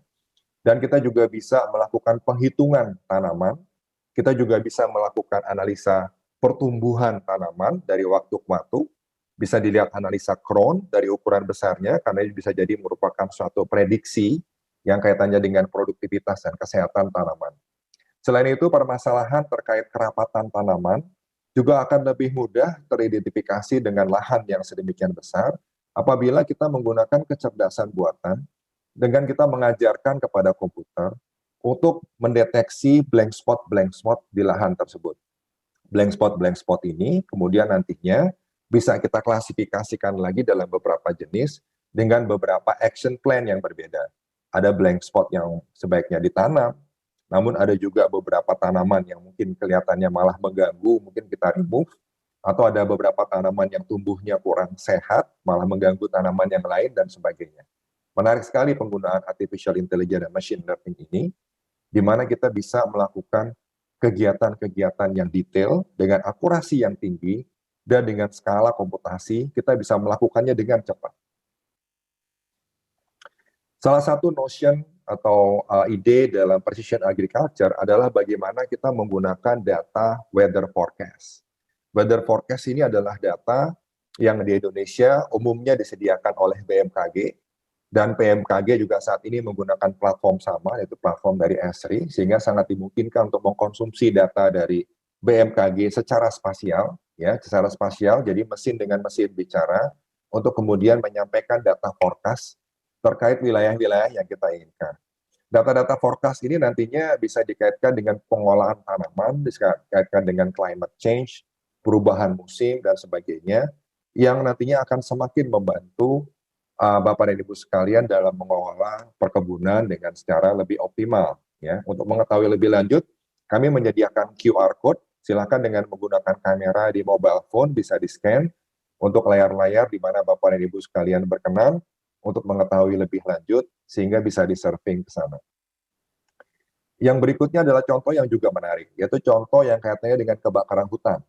dan kita juga bisa melakukan penghitungan tanaman, kita juga bisa melakukan analisa pertumbuhan tanaman dari waktu ke waktu, bisa dilihat analisa Crohn dari ukuran besarnya, karena ini bisa jadi merupakan suatu prediksi yang kaitannya dengan produktivitas dan kesehatan tanaman. Selain itu, permasalahan terkait kerapatan tanaman juga akan lebih mudah teridentifikasi dengan lahan yang sedemikian besar apabila kita menggunakan kecerdasan buatan dengan kita mengajarkan kepada komputer untuk mendeteksi blank spot di lahan tersebut. Blank spot ini kemudian nantinya bisa kita klasifikasikan lagi dalam beberapa jenis dengan beberapa action plan yang berbeda. Ada blank spot yang sebaiknya ditanam, namun ada juga beberapa tanaman yang mungkin kelihatannya malah mengganggu, mungkin kita remove, atau ada beberapa tanaman yang tumbuhnya kurang sehat, malah mengganggu tanaman yang lain, dan sebagainya. Menarik sekali penggunaan artificial intelligence dan machine learning ini, di mana kita bisa melakukan kegiatan-kegiatan yang detail, dengan akurasi yang tinggi, dan dengan skala komputasi, kita bisa melakukannya dengan cepat. Salah satu notion atau ide dalam precision agriculture adalah bagaimana kita menggunakan data weather forecast. Weather forecast ini adalah data yang di Indonesia umumnya disediakan oleh BMKG, dan BMKG juga saat ini menggunakan platform sama, yaitu platform dari Esri, sehingga sangat dimungkinkan untuk mengkonsumsi data dari BMKG secara spasial, ya, secara spasial, jadi mesin dengan mesin bicara, untuk kemudian menyampaikan data forecast terkait wilayah-wilayah yang kita inginkan. Data-data forecast ini nantinya bisa dikaitkan dengan pengolahan tanaman, bisa dikaitkan dengan climate change, perubahan musim, dan sebagainya, yang nantinya akan semakin membantu Bapak dan Ibu sekalian dalam mengelola perkebunan dengan secara lebih optimal. Ya. Untuk mengetahui lebih lanjut, kami menyediakan QR code, silakan dengan menggunakan kamera di mobile phone, bisa di-scan untuk layar-layar di mana Bapak dan Ibu sekalian berkenan untuk mengetahui lebih lanjut, sehingga bisa di-surfing ke sana. Yang berikutnya adalah contoh yang juga menarik, yaitu contoh yang kaitannya dengan kebakaran hutan.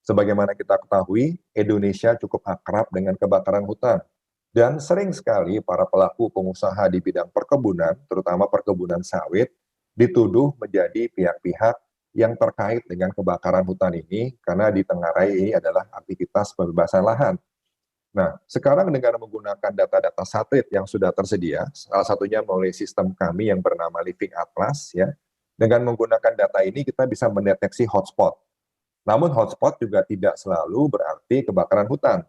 Sebagaimana kita ketahui, Indonesia cukup akrab dengan kebakaran hutan. Dan sering sekali para pelaku pengusaha di bidang perkebunan, terutama perkebunan sawit, dituduh menjadi pihak-pihak yang terkait dengan kebakaran hutan ini, karena ditengarai ini adalah aktivitas pembebasan lahan. Nah, sekarang dengan menggunakan data-data satelit yang sudah tersedia, salah satunya melalui sistem kami yang bernama Living Atlas, ya, dengan menggunakan data ini kita bisa mendeteksi hotspot. Namun hotspot juga tidak selalu berarti kebakaran hutan,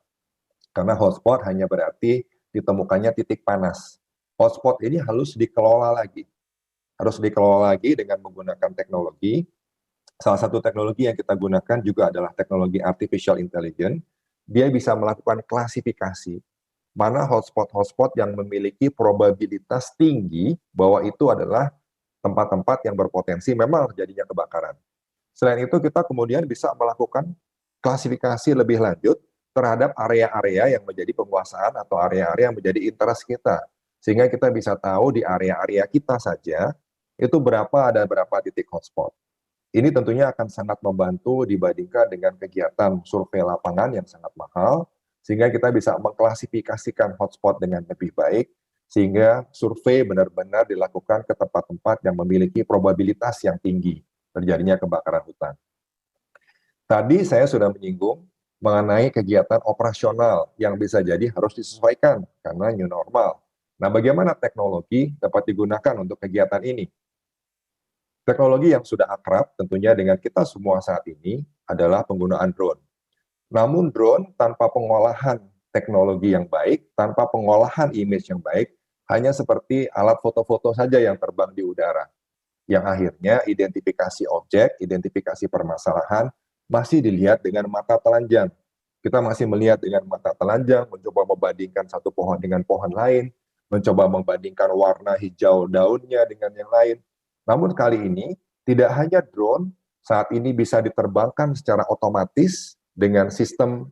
karena hotspot hanya berarti ditemukannya titik panas. Hotspot ini harus dikelola lagi dengan menggunakan teknologi. Salah satu teknologi yang kita gunakan juga adalah teknologi artificial intelligence. Dia bisa melakukan klasifikasi mana hotspot-hotspot yang memiliki probabilitas tinggi bahwa itu adalah tempat-tempat yang berpotensi memang terjadinya kebakaran. Selain itu, kita kemudian bisa melakukan klasifikasi lebih lanjut terhadap area-area yang menjadi penguasaan atau area-area yang menjadi interest kita. Sehingga kita bisa tahu di area-area kita saja, itu ada berapa titik hotspot. Ini tentunya akan sangat membantu dibandingkan dengan kegiatan survei lapangan yang sangat mahal, sehingga kita bisa mengklasifikasikan hotspot dengan lebih baik, sehingga survei benar-benar dilakukan ke tempat-tempat yang memiliki probabilitas yang tinggi terjadinya kebakaran hutan. Tadi saya sudah menyinggung mengenai kegiatan operasional yang bisa jadi harus disesuaikan karena new normal. Nah, bagaimana teknologi dapat digunakan untuk kegiatan ini? Teknologi yang sudah akrab tentunya dengan kita semua saat ini adalah penggunaan drone. Namun drone tanpa pengolahan teknologi yang baik, tanpa pengolahan image yang baik, hanya seperti alat foto-foto saja yang terbang di udara. Yang akhirnya identifikasi objek, identifikasi permasalahan masih dilihat dengan mata telanjang. Kita masih melihat dengan mata telanjang, mencoba membandingkan satu pohon dengan pohon lain, mencoba membandingkan warna hijau daunnya dengan yang lain. Namun kali ini, tidak hanya drone saat ini bisa diterbangkan secara otomatis dengan sistem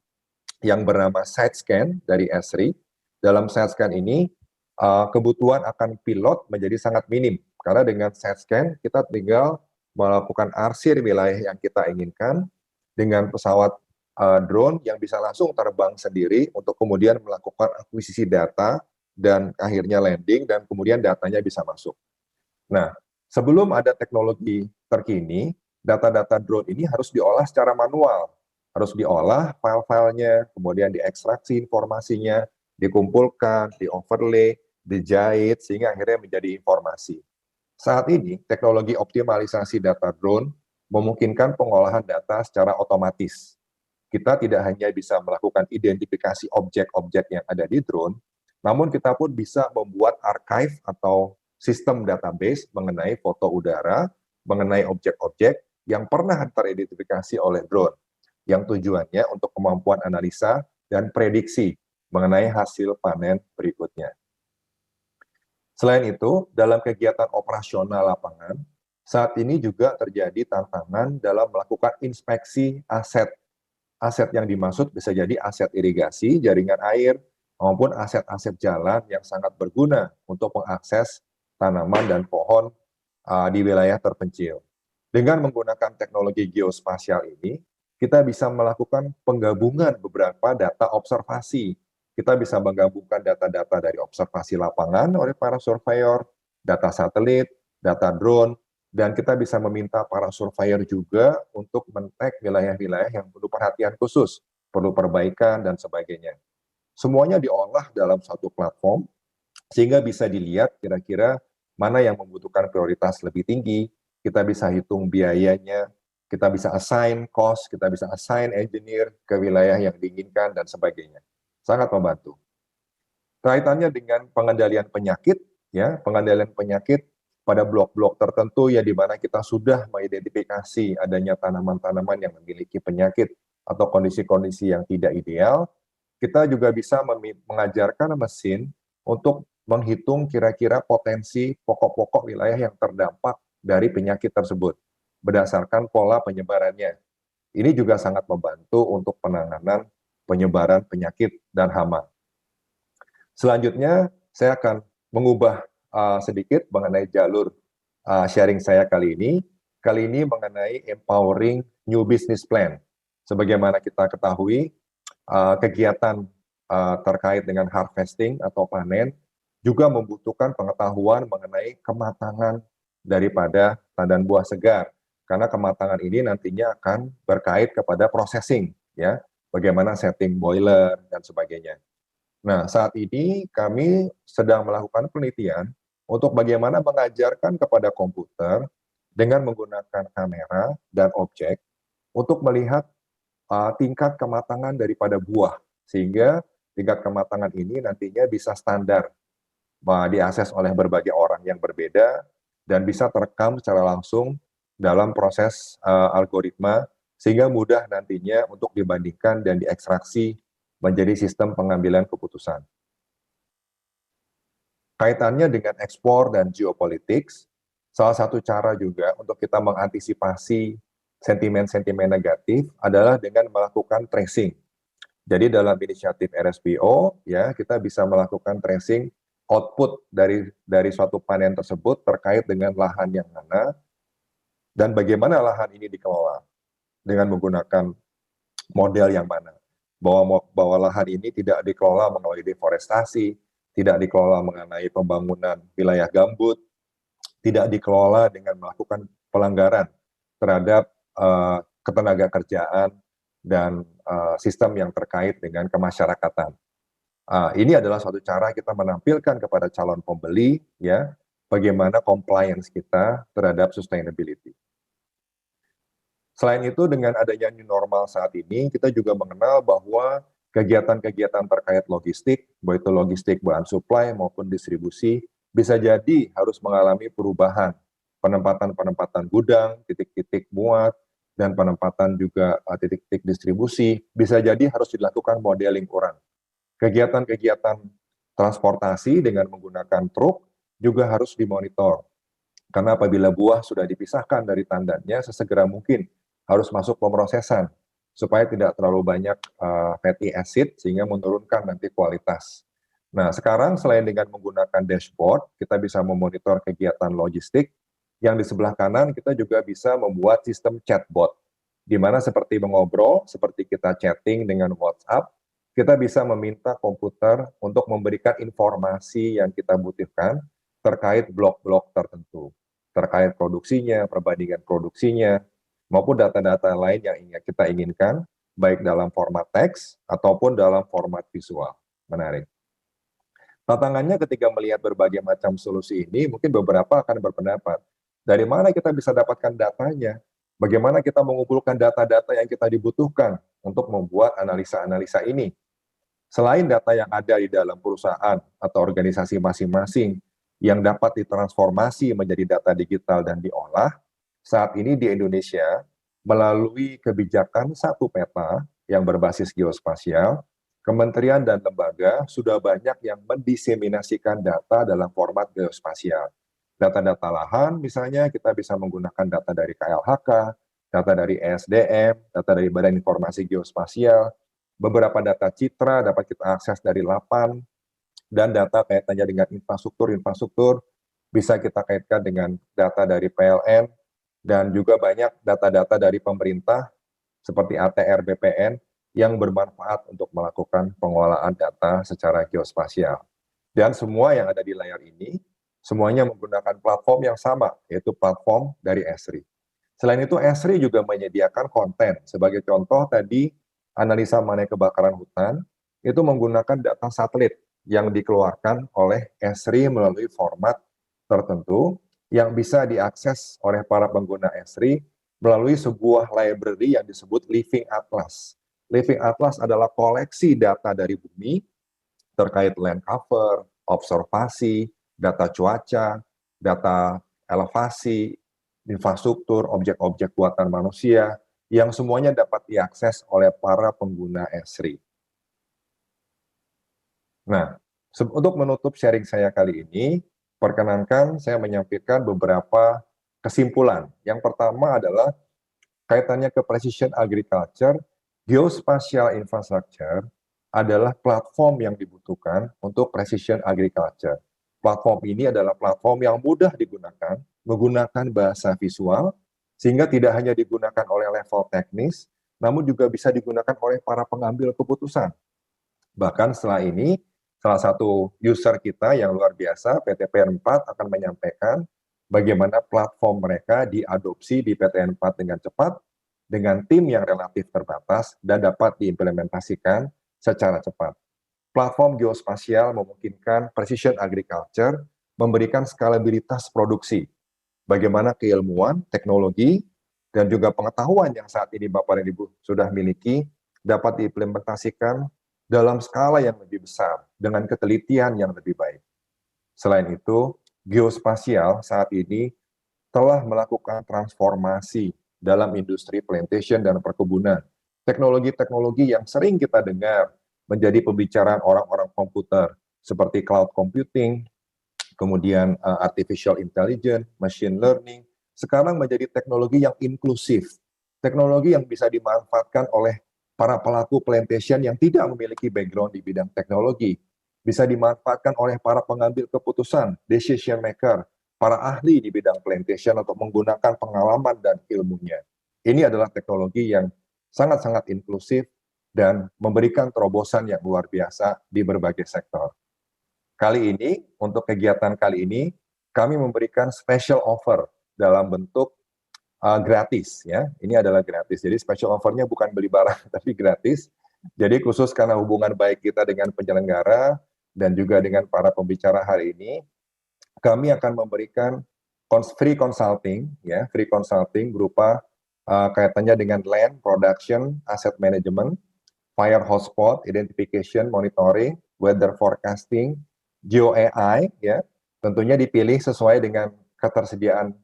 yang bernama side scan dari Esri. Dalam side scan ini, kebutuhan akan pilot menjadi sangat minim. Karena dengan side scan, kita tinggal melakukan arsir wilayah yang kita inginkan dengan pesawat drone yang bisa langsung terbang sendiri untuk kemudian melakukan akuisisi data dan akhirnya landing dan kemudian datanya bisa masuk. Nah, sebelum ada teknologi terkini, data-data drone ini harus diolah secara manual. Harus diolah file-filenya, kemudian diekstraksi informasinya, dikumpulkan, di-overlay, dijahit, sehingga akhirnya menjadi informasi. Saat ini, teknologi optimalisasi data drone memungkinkan pengolahan data secara otomatis. Kita tidak hanya bisa melakukan identifikasi objek-objek yang ada di drone, namun kita pun bisa membuat archive atau sistem database mengenai foto udara, mengenai objek-objek yang pernah teridentifikasi oleh drone, yang tujuannya untuk kemampuan analisa dan prediksi mengenai hasil panen berikutnya. Selain itu, dalam kegiatan operasional lapangan, saat ini juga terjadi tantangan dalam melakukan inspeksi aset. Aset yang dimaksud bisa jadi aset irigasi, jaringan air, maupun aset-aset jalan yang sangat berguna untuk mengakses tanaman dan pohon di wilayah terpencil. Dengan menggunakan teknologi geospasial ini, kita bisa melakukan penggabungan beberapa data observasi. Kita bisa menggabungkan data-data dari observasi lapangan oleh para surveyor, data satelit, data drone, dan kita bisa meminta para surveyor juga untuk men-tag wilayah-wilayah yang perlu perhatian khusus, perlu perbaikan, dan sebagainya. Semuanya diolah dalam satu platform, sehingga bisa dilihat kira-kira mana yang membutuhkan prioritas lebih tinggi, kita bisa hitung biayanya, kita bisa assign cost, kita bisa assign engineer ke wilayah yang diinginkan dan sebagainya. Sangat membantu. Kaitannya dengan pengendalian penyakit, ya, pengendalian penyakit pada blok-blok tertentu ya di mana kita sudah mengidentifikasi adanya tanaman-tanaman yang memiliki penyakit atau kondisi-kondisi yang tidak ideal, kita juga bisa mengajarkan mesin untuk menghitung kira-kira potensi pokok-pokok wilayah yang terdampak dari penyakit tersebut berdasarkan pola penyebarannya. Ini juga sangat membantu untuk penanganan penyebaran penyakit dan hama. Selanjutnya, saya akan mengubah sedikit mengenai jalur sharing saya kali ini. Kali ini mengenai empowering new business plan. Sebagaimana kita ketahui, kegiatan terkait dengan harvesting atau panen juga membutuhkan pengetahuan mengenai kematangan daripada tandan buah segar. Karena kematangan ini nantinya akan berkait kepada processing, ya, bagaimana setting boiler dan sebagainya. Nah, saat ini kami sedang melakukan penelitian untuk bagaimana mengajarkan kepada komputer dengan menggunakan kamera dan objek untuk melihat tingkat kematangan daripada buah, sehingga tingkat kematangan ini nantinya bisa standar, diakses oleh berbagai orang yang berbeda, dan bisa terekam secara langsung dalam proses algoritma, sehingga mudah nantinya untuk dibandingkan dan diekstraksi menjadi sistem pengambilan keputusan. Kaitannya dengan ekspor dan geopolitics, salah satu cara juga untuk kita mengantisipasi sentimen-sentimen negatif adalah dengan melakukan tracing. Jadi dalam inisiatif RSPO, ya, kita bisa melakukan tracing output dari suatu panen tersebut terkait dengan lahan yang mana dan bagaimana lahan ini dikelola dengan menggunakan model yang mana. Bahwa lahan ini tidak dikelola melalui deforestasi, tidak dikelola mengenai pembangunan wilayah gambut, tidak dikelola dengan melakukan pelanggaran terhadap ketenaga kerjaan dan sistem yang terkait dengan kemasyarakatan. Ini adalah suatu cara kita menampilkan kepada calon pembeli, ya, bagaimana compliance kita terhadap sustainability. Selain itu, dengan adanya new normal saat ini, kita juga mengenal bahwa kegiatan-kegiatan terkait logistik, baik itu logistik bahan supply maupun distribusi, bisa jadi harus mengalami perubahan. Penempatan-penempatan gudang, titik-titik muat, dan penempatan juga titik-titik distribusi, bisa jadi harus dilakukan modeling ulang. Kegiatan-kegiatan transportasi dengan menggunakan truk juga harus dimonitor. Karena apabila buah sudah dipisahkan dari tandannya, sesegera mungkin harus masuk pemrosesan supaya tidak terlalu banyak fatty acid sehingga menurunkan nanti kualitas. Nah, sekarang selain dengan menggunakan dashboard, kita bisa memonitor kegiatan logistik. Yang di sebelah kanan kita juga bisa membuat sistem chatbot, di mana seperti mengobrol, seperti kita chatting dengan WhatsApp, kita bisa meminta komputer untuk memberikan informasi yang kita butuhkan terkait blok-blok tertentu, terkait produksinya, perbandingan produksinya, maupun data-data lain yang kita inginkan, baik dalam format teks ataupun dalam format visual. Menarik. Tantangannya ketika melihat berbagai macam solusi ini, mungkin beberapa akan berpendapat, dari mana kita bisa dapatkan datanya? Bagaimana kita mengumpulkan data-data yang kita dibutuhkan untuk membuat analisa-analisa ini? Selain data yang ada di dalam perusahaan atau organisasi masing-masing yang dapat ditransformasi menjadi data digital dan diolah, saat ini di Indonesia, melalui kebijakan satu peta yang berbasis geospasial, kementerian dan lembaga sudah banyak yang mendiseminasikan data dalam format geospasial. Data-data lahan, misalnya kita bisa menggunakan data dari KLHK, data dari ESDM, data dari Badan Informasi Geospasial, beberapa data citra dapat kita akses dari LAPAN, dan data kaitannya dengan infrastruktur bisa kita kaitkan dengan data dari PLN, dan juga banyak data-data dari pemerintah seperti ATR BPN yang bermanfaat untuk melakukan pengolahan data secara geospasial. Dan semua yang ada di layar ini, semuanya menggunakan platform yang sama, yaitu platform dari Esri. Selain itu, Esri juga menyediakan konten. Sebagai contoh tadi, analisa mengenai kebakaran hutan, itu menggunakan data satelit yang dikeluarkan oleh Esri melalui format tertentu, yang bisa diakses oleh para pengguna Esri melalui sebuah library yang disebut Living Atlas. Living Atlas adalah koleksi data dari bumi terkait land cover, observasi, data cuaca, data elevasi, infrastruktur, objek-objek buatan manusia, yang semuanya dapat diakses oleh para pengguna Esri. Nah, untuk menutup sharing saya kali ini, perkenankan saya menyampaikan beberapa kesimpulan. Yang pertama adalah kaitannya ke precision agriculture, geospatial infrastructure adalah platform yang dibutuhkan untuk precision agriculture. Platform ini adalah platform yang mudah digunakan, menggunakan bahasa visual, sehingga tidak hanya digunakan oleh level teknis, namun juga bisa digunakan oleh para pengambil keputusan. Bahkan setelah ini, salah satu user kita yang luar biasa, PTPN 4 akan menyampaikan bagaimana platform mereka diadopsi di PTN 4 dengan cepat, dengan tim yang relatif terbatas, dan dapat diimplementasikan secara cepat. Platform geospasial memungkinkan precision agriculture memberikan skalabilitas produksi. Bagaimana keilmuan, teknologi, dan juga pengetahuan yang saat ini Bapak dan Ibu sudah miliki dapat diimplementasikan dalam skala yang lebih besar dengan ketelitian yang lebih baik. Selain itu, geospasial saat ini telah melakukan transformasi dalam industri plantation dan perkebunan. Teknologi-teknologi yang sering kita dengar menjadi pembicaraan orang-orang komputer, seperti cloud computing, kemudian artificial intelligence, machine learning, sekarang menjadi teknologi yang inklusif, teknologi yang bisa dimanfaatkan oleh para pelaku plantation yang tidak memiliki background di bidang teknologi, bisa dimanfaatkan oleh para pengambil keputusan, decision maker, para ahli di bidang plantation untuk menggunakan pengalaman dan ilmunya. Ini adalah teknologi yang sangat-sangat inklusif dan memberikan terobosan yang luar biasa di berbagai sektor. Kali ini, untuk kegiatan kali ini, kami memberikan special offer dalam bentuk gratis, ya. Ini adalah gratis. Jadi special offer-nya bukan beli barang, tapi gratis. Jadi khusus karena hubungan baik kita dengan penyelenggara dan juga dengan para pembicara hari ini, kami akan memberikan free consulting, ya, free consulting berupa kaitannya dengan land, production, asset management, fire hotspot, identification, monitoring, weather forecasting, geo AI, ya, tentunya dipilih sesuai dengan ketersediaan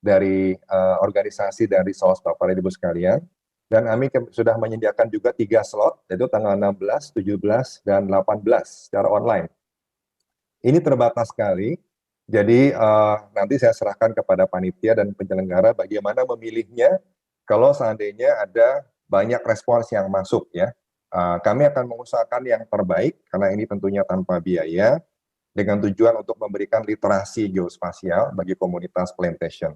dari organisasi dan resource Bapak dan Ibu sekalian. Dan kami sudah menyediakan juga 3 slot, yaitu tanggal 16, 17, dan 18 secara online. Ini terbatas sekali, jadi nanti saya serahkan kepada panitia dan penyelenggara bagaimana memilihnya kalau seandainya ada banyak respons yang masuk, ya. Kami akan mengusahakan yang terbaik, karena ini tentunya tanpa biaya, dengan tujuan untuk memberikan literasi geospasial bagi komunitas plantation.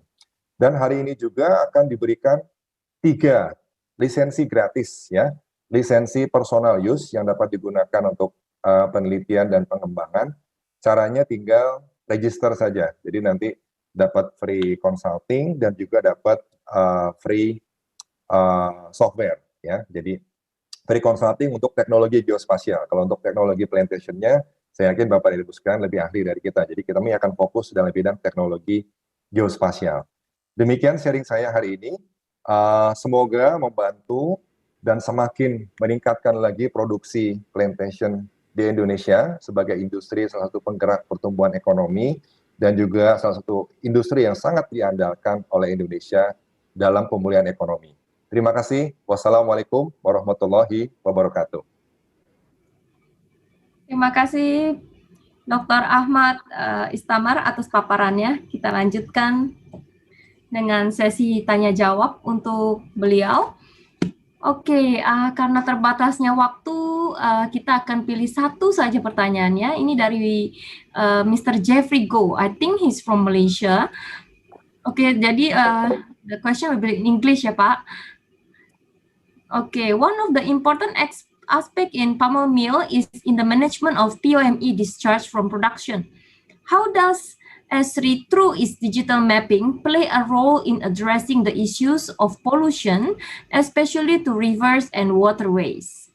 Dan hari ini juga akan diberikan 3 lisensi gratis, ya, lisensi personal use yang dapat digunakan untuk penelitian dan pengembangan. Caranya tinggal register saja, jadi nanti dapat free consulting dan juga dapat free software, ya. Jadi free consulting untuk teknologi geospasial. Kalau untuk teknologi plantation-nya, saya yakin Bapak dan Ibu sekalian lebih ahli dari kita. Jadi kami akan fokus dalam bidang teknologi geospasial. Demikian sharing saya hari ini. Semoga membantu dan semakin meningkatkan lagi produksi plantation di Indonesia sebagai industri salah satu penggerak pertumbuhan ekonomi dan juga salah satu industri yang sangat diandalkan oleh Indonesia dalam pemulihan ekonomi. Terima kasih. Wassalamualaikum warahmatullahi wabarakatuh. Terima kasih Dr. Ahmad Istamar atas paparannya. Kita lanjutkan dengan sesi tanya jawab untuk beliau. Oke, karena terbatasnya waktu, kita akan pilih satu saja pertanyaannya. Ini dari Mr. Jeffrey Go. I think he's from Malaysia. Oke, jadi the question will be in English ya Pak. Okay, one of the important aspect in Palmer Mill is in the management of POME discharge from production. How does Esri, through its digital mapping, play a role in addressing the issues of pollution, especially to rivers and waterways?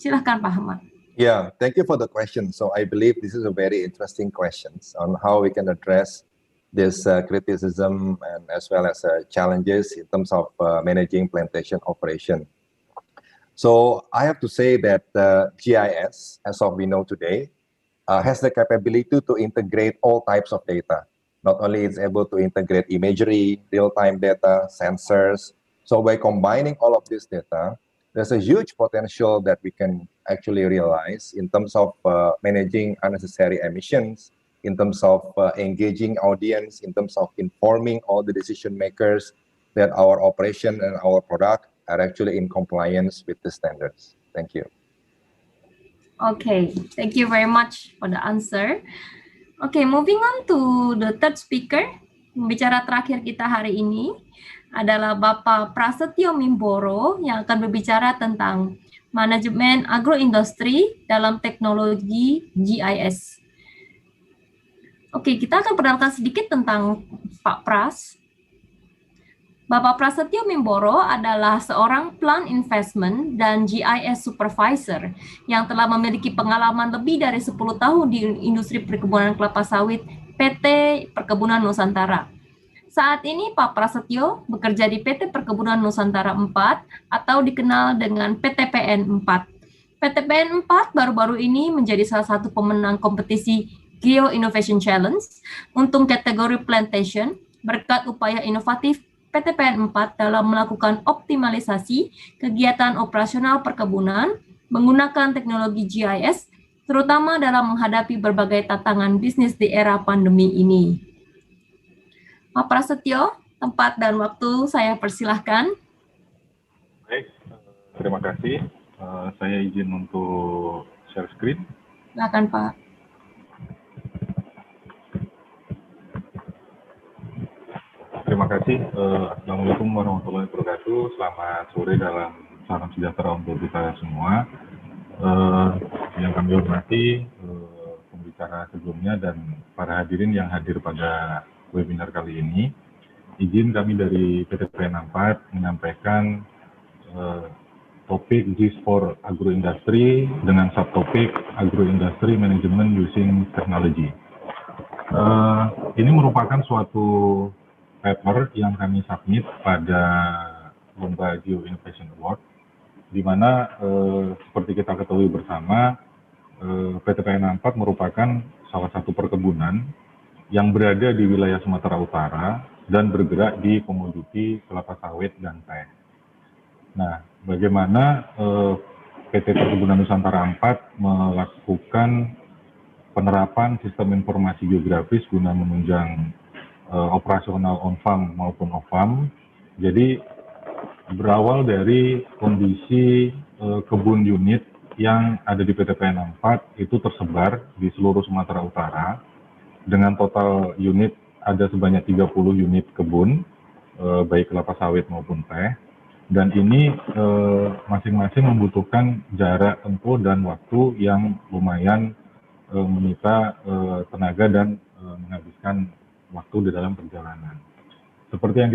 Silahkan Pak Ahmad. Yeah, thank you for the question. So I believe this is a very interesting question on how we can address this criticism and as well as challenges in terms of managing plantation operation. So I have to say that GIS, as of we know today, has the capability to integrate all types of data. Not only it's able to integrate imagery, real-time data, sensors. So by combining all of this data, there's a huge potential that we can actually realize in terms of managing unnecessary emissions, in terms of engaging audience, in terms of informing all the decision makers that our operation and our product are actually in compliance with the standards. Thank you. Okay, thank you very much for the answer. Okay, moving on to the third speaker. Pembicara terakhir kita hari ini adalah Bapak Prasetyo Mimboro yang akan berbicara tentang manajemen agroindustri dalam teknologi GIS. Oke, kita akan perkenalkan sedikit tentang Pak Pras. Bapak Prasetyo Mimboro adalah seorang Plant Investment dan GIS Supervisor yang telah memiliki pengalaman lebih dari 10 tahun di industri perkebunan kelapa sawit PT Perkebunan Nusantara. Saat ini Pak Prasetyo bekerja di PT Perkebunan Nusantara 4 atau dikenal dengan PTPN 4. PTPN 4 baru-baru ini menjadi salah satu pemenang kompetisi Geo Innovation Challenge untuk kategori plantation berkat upaya inovatif PTPN 4 dalam melakukan optimalisasi kegiatan operasional perkebunan menggunakan teknologi GIS, terutama dalam menghadapi berbagai tantangan bisnis di era pandemi ini. Pak Prasetyo, tempat dan waktu saya persilahkan. Baik, terima kasih. Saya izin untuk share screen. Silakan, Pak. Terima kasih. Assalamualaikum warahmatullahi wabarakatuh. Selamat sore dalam salam sejahtera untuk kita semua. Yang kami hormati pembicara sebelumnya dan para hadirin yang hadir pada webinar kali ini. Izin kami dari PTPN 4 menyampaikan topik GIS for Agroindustry dengan subtopik Agroindustry Management Using Technology. Ini merupakan suatu paper yang kami submit pada Lomba Geo Innovation Award, di mana seperti kita ketahui bersama, PTPN 4 merupakan salah satu perkebunan yang berada di wilayah Sumatera Utara dan bergerak di komoditi kelapa sawit dan teh. Nah, bagaimana PT Perkebunan Nusantara 4 melakukan penerapan sistem informasi geografis guna menunjang operasional on-farm maupun off-farm. Jadi berawal dari kondisi kebun unit yang ada di PTPN 4 itu tersebar di seluruh Sumatera Utara dengan total unit ada sebanyak 30 unit kebun baik kelapa sawit maupun teh, dan ini masing-masing membutuhkan jarak tempuh dan waktu yang lumayan menyita tenaga dan menghabiskan waktu di dalam perjalanan. Seperti yang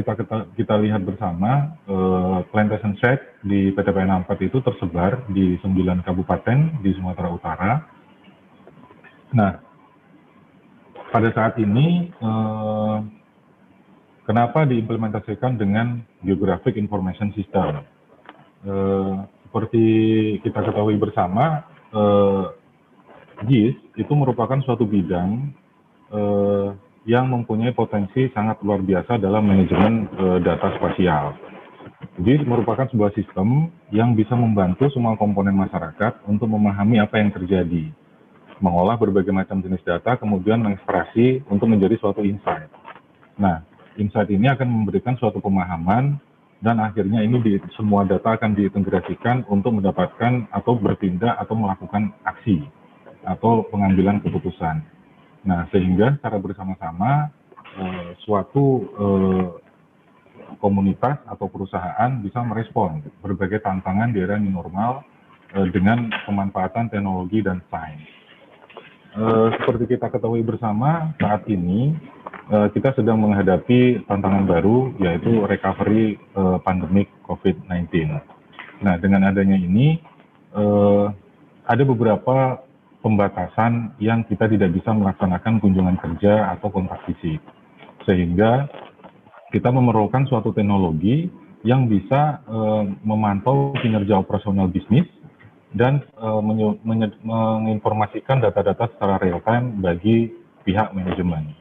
kita lihat bersama, plantation site di PTPN 4 itu tersebar di 9 kabupaten di Sumatera Utara. Nah, pada saat ini, kenapa diimplementasikan dengan Geographic Information System? Seperti kita ketahui bersama, GIS itu merupakan suatu bidang yang mempunyai potensi sangat luar biasa dalam manajemen data spasial. GIS merupakan sebuah sistem yang bisa membantu semua komponen masyarakat untuk memahami apa yang terjadi, mengolah berbagai macam jenis data, kemudian mengekstrasi untuk menjadi suatu insight. Nah, insight ini akan memberikan suatu pemahaman, dan akhirnya ini semua data akan diintegrasikan untuk mendapatkan atau bertindak atau melakukan aksi atau pengambilan keputusan. Nah, sehingga secara bersama-sama suatu komunitas atau perusahaan bisa merespon berbagai tantangan di era new normal dengan pemanfaatan teknologi dan sains. Seperti kita ketahui bersama, saat ini kita sedang menghadapi tantangan baru, yaitu recovery pandemik COVID-19. Nah, dengan adanya ini, ada beberapa pembatasan yang kita tidak bisa melaksanakan kunjungan kerja atau kontak fisik. Sehingga kita memerlukan suatu teknologi yang bisa memantau kinerja operasional bisnis dan menginformasikan data-data secara real time bagi pihak manajemen.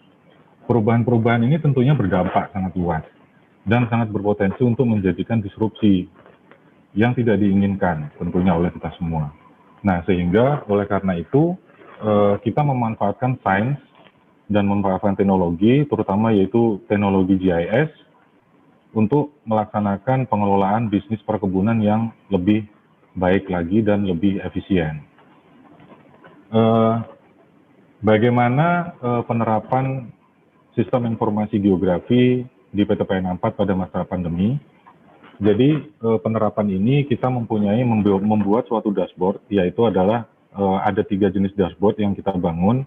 Perubahan-perubahan ini tentunya berdampak sangat luas dan sangat berpotensi untuk menjadikan disrupsi yang tidak diinginkan tentunya oleh kita semua. Nah, sehingga oleh karena itu kita memanfaatkan sains dan memanfaatkan teknologi, terutama yaitu teknologi GIS, untuk melaksanakan pengelolaan bisnis perkebunan yang lebih baik lagi dan lebih efisien. Bagaimana penerapan sistem informasi geografi di PTPN 4 pada masa pandemi? Jadi penerapan ini kita membuat suatu dashboard, yaitu adalah ada 3 jenis dashboard yang kita bangun.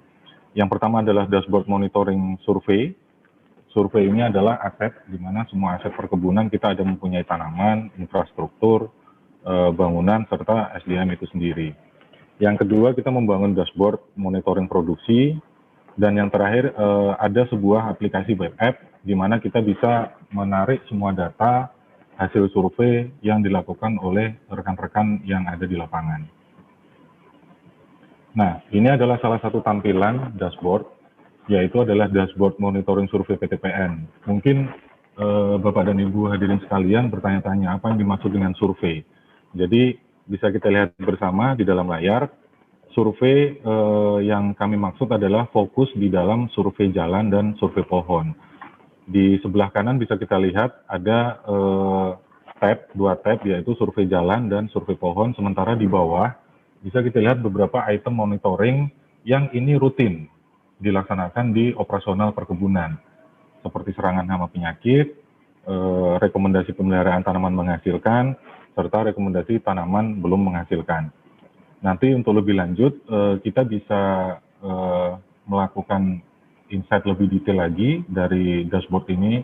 Yang pertama adalah dashboard monitoring survei. Survei ini adalah aset, di mana semua aset perkebunan kita ada mempunyai tanaman, infrastruktur, bangunan, serta SDM itu sendiri. Yang kedua, kita membangun dashboard monitoring produksi. Dan yang terakhir, ada sebuah aplikasi web app, di mana kita bisa menarik semua data hasil survei yang dilakukan oleh rekan-rekan yang ada di lapangan. Nah, ini adalah salah satu tampilan dashboard, yaitu adalah dashboard monitoring survei PTPN. Mungkin Bapak dan Ibu hadirin sekalian bertanya-tanya apa yang dimaksud dengan survei. Jadi bisa kita lihat bersama di dalam layar, survei yang kami maksud adalah fokus di dalam survei jalan dan survei pohon. Di sebelah kanan bisa kita lihat ada dua tab, yaitu survei jalan dan survei pohon, sementara di bawah bisa kita lihat beberapa item monitoring yang ini rutin dilaksanakan di operasional perkebunan, seperti serangan hama penyakit, rekomendasi pemeliharaan tanaman menghasilkan, serta rekomendasi tanaman belum menghasilkan. Nanti untuk lebih lanjut, kita bisa melakukan insight lebih detail lagi dari dashboard ini,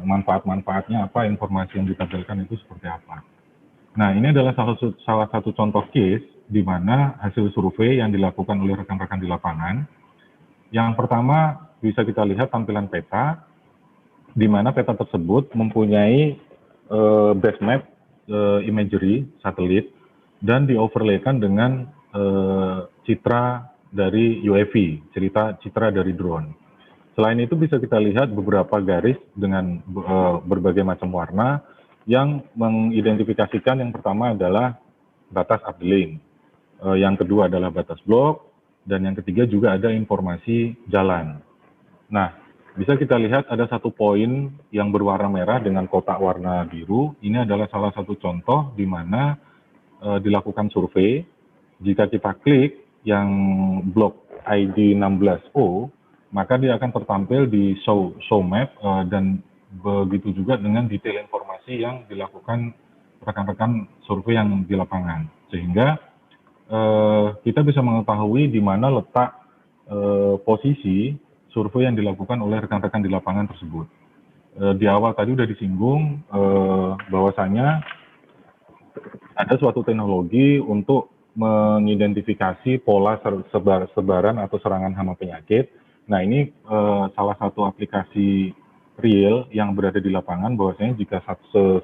manfaat-manfaatnya apa, informasi yang ditampilkan itu seperti apa. Nah, ini adalah salah satu contoh case di mana hasil survei yang dilakukan oleh rekan-rekan di lapangan. Yang pertama, bisa kita lihat tampilan peta, di mana peta tersebut mempunyai base map imagery satelit dan di-overlaykan dengan citra dari UAV, citra dari drone. Selain itu bisa kita lihat beberapa garis dengan berbagai macam warna yang mengidentifikasikan yang pertama adalah batas updeling, yang kedua adalah batas blok, dan yang ketiga juga ada informasi jalan. Nah, bisa kita lihat ada satu poin yang berwarna merah dengan kotak warna biru. Ini adalah salah satu contoh di mana dilakukan survei. Jika kita klik yang blok ID 16O, maka dia akan tertampil di show map, dan begitu juga dengan detail informasi yang dilakukan rekan-rekan survei yang di lapangan. Sehingga kita bisa mengetahui di mana letak posisi survei yang dilakukan oleh rekan-rekan di lapangan tersebut. Di awal tadi sudah disinggung bahwasanya ada suatu teknologi untuk mengidentifikasi pola sebaran atau serangan hama penyakit. Nah, ini salah satu aplikasi real yang berada di lapangan, bahwasanya jika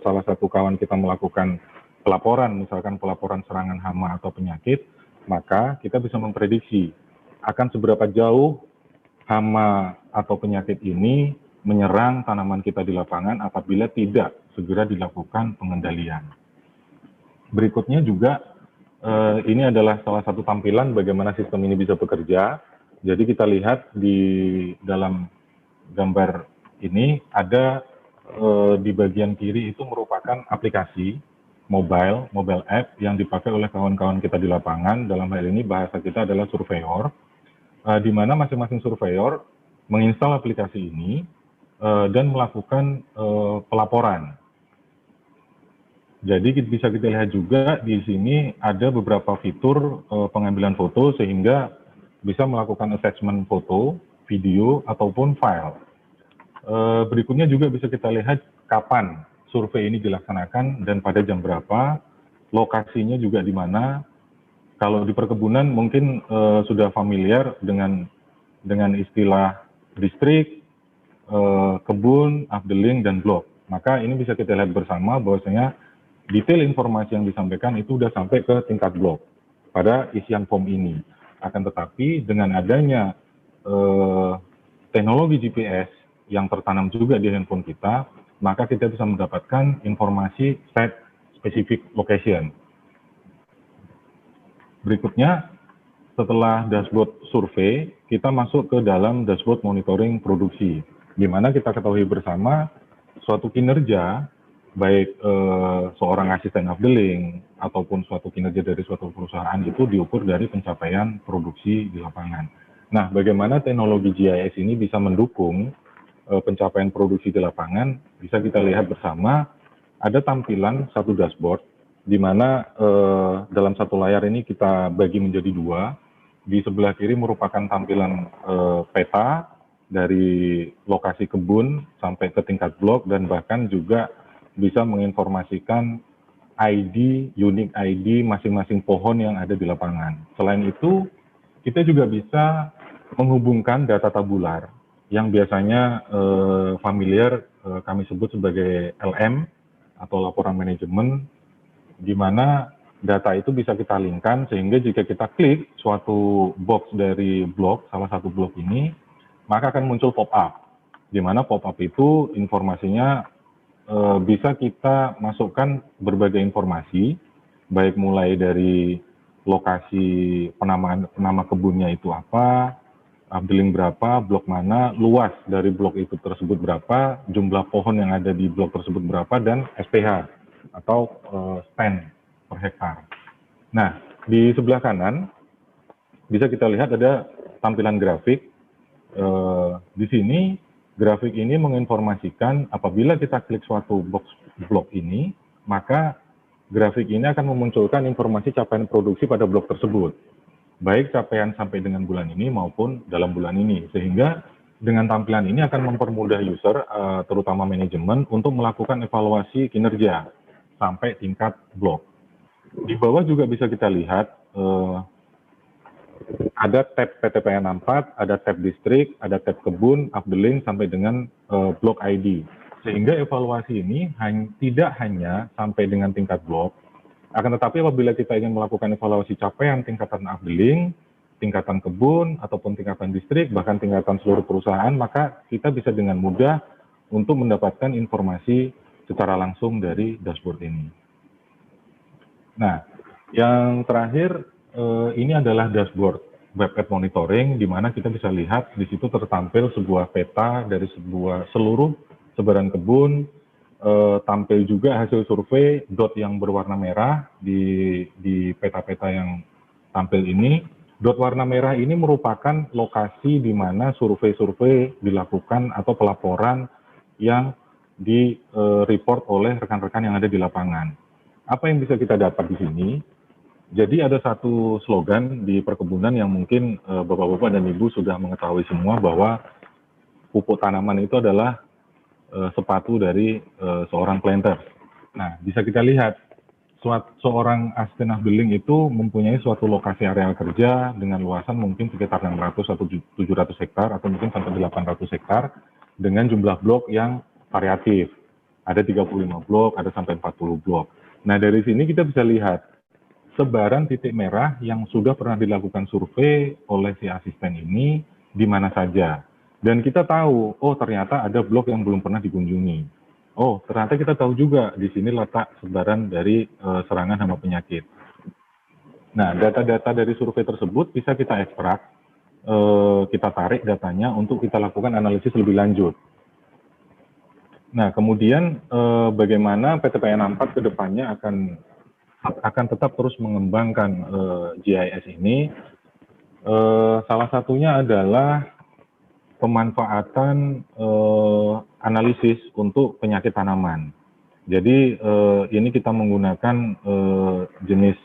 salah satu kawan kita melakukan pelaporan, misalkan pelaporan serangan hama atau penyakit, maka kita bisa memprediksi akan seberapa jauh hama atau penyakit ini menyerang tanaman kita di lapangan apabila tidak segera dilakukan pengendalian. Berikutnya juga, ini adalah salah satu tampilan bagaimana sistem ini bisa bekerja. Jadi kita lihat di dalam gambar ini ada di bagian kiri itu merupakan aplikasi mobile app yang dipakai oleh kawan-kawan kita di lapangan. Dalam hal ini bahasa kita adalah surveyor, di mana masing-masing surveyor menginstal aplikasi ini dan melakukan pelaporan. Jadi bisa kita lihat juga di sini ada beberapa fitur pengambilan foto, sehingga bisa melakukan assessment foto, video, ataupun file. Berikutnya juga bisa kita lihat kapan survei ini dilaksanakan dan pada jam berapa, lokasinya juga di mana. Kalau di perkebunan mungkin sudah familiar dengan istilah distrik, kebun, afdeling, dan blok. Maka ini bisa kita lihat bersama bahwasanya detail informasi yang disampaikan itu sudah sampai ke tingkat blok pada isian form ini. Akan tetapi dengan adanya teknologi GPS yang tertanam juga di handphone kita, maka kita bisa mendapatkan informasi site specific location. Berikutnya, setelah dashboard survei, kita masuk ke dalam dashboard monitoring produksi, di mana kita ketahui bersama suatu kinerja, baik seorang asisten afdeling ataupun suatu kinerja dari suatu perusahaan itu diukur dari pencapaian produksi di lapangan. Nah, bagaimana teknologi GIS ini bisa mendukung pencapaian produksi di lapangan, bisa kita lihat bersama, ada tampilan satu dashboard, di mana dalam satu layar ini kita bagi menjadi dua. Di sebelah kiri merupakan tampilan peta dari lokasi kebun sampai ke tingkat blok, dan bahkan juga bisa menginformasikan ID, unique ID masing-masing pohon yang ada di lapangan. Selain itu, kita juga bisa menghubungkan data tabular yang biasanya familiar kami sebut sebagai LM atau laporan manajemen, di mana data itu bisa kita linkkan sehingga jika kita klik suatu box dari blok, salah satu blok ini, maka akan muncul pop-up, di mana pop-up itu informasinya bisa kita masukkan berbagai informasi, baik mulai dari lokasi nama kebunnya itu apa, afdeling berapa, blok mana, luas dari blok itu tersebut berapa, jumlah pohon yang ada di blok tersebut berapa, dan SPH atau stand per hektar. Nah, di sebelah kanan bisa kita lihat ada tampilan grafik. Di sini grafik ini menginformasikan apabila kita klik suatu box blok ini, maka grafik ini akan memunculkan informasi capaian produksi pada blok tersebut, baik capaian sampai dengan bulan ini maupun dalam bulan ini, sehingga dengan tampilan ini akan mempermudah user, terutama manajemen, untuk melakukan evaluasi kinerja sampai tingkat blok. Di bawah juga bisa kita lihat ada tab PTPN 64, ada tab distrik, ada tab kebun, afdeling, sampai dengan blok ID. Sehingga evaluasi ini tidak hanya sampai dengan tingkat blok, akan tetapi apabila kita ingin melakukan evaluasi capaian tingkatan afdeling, tingkatan kebun, ataupun tingkatan distrik, bahkan tingkatan seluruh perusahaan, maka kita bisa dengan mudah untuk mendapatkan informasi secara langsung dari dashboard ini. Nah, yang terakhir ini adalah dashboard web app monitoring, di mana kita bisa lihat di situ tertampil sebuah peta dari seluruh sebaran kebun, tampil juga hasil survei dot yang berwarna merah di peta-peta yang tampil ini. Dot warna merah ini merupakan lokasi di mana survei-survei dilakukan atau pelaporan yang di report oleh rekan-rekan yang ada di lapangan. Apa yang bisa kita dapat di sini? Jadi ada satu slogan di perkebunan yang mungkin Bapak-Bapak dan Ibu sudah mengetahui semua, bahwa pupuk tanaman itu adalah sepatu dari seorang planter. Nah, bisa kita lihat seorang asisten afdeling itu mempunyai suatu lokasi areal kerja dengan luasan mungkin sekitar 600 atau 700 hektar atau mungkin sampai 800 hektar dengan jumlah blok yang variatif. Ada 35 blok, ada sampai 40 blok. Nah, dari sini kita bisa lihat sebaran titik merah yang sudah pernah dilakukan survei oleh si asisten ini di mana saja. Dan kita tahu, oh ternyata ada blok yang belum pernah dikunjungi. Oh, ternyata kita tahu juga di sini letak sebaran dari serangan hama penyakit. Nah, data-data dari survei tersebut bisa kita ekstrak, kita tarik datanya untuk kita lakukan analisis lebih lanjut. Nah, kemudian bagaimana PTPN 64 ke depannya akan tetap terus mengembangkan GIS ini. Salah satunya adalah pemanfaatan analisis untuk penyakit tanaman. Jadi ini kita menggunakan jenis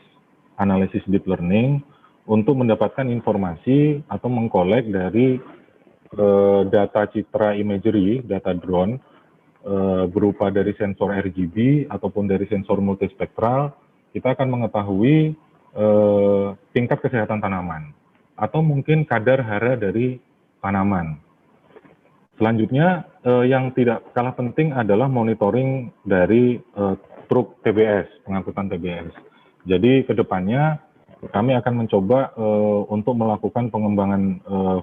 analisis deep learning untuk mendapatkan informasi atau mengkolek dari data citra imagery, data drone, berupa dari sensor RGB ataupun dari sensor multispektral. Kita akan mengetahui tingkat kesehatan tanaman atau mungkin kadar hara dari tanaman. Selanjutnya, yang tidak kalah penting adalah monitoring dari truk TBS, pengangkutan TBS. Jadi ke depannya kami akan mencoba untuk melakukan pengembangan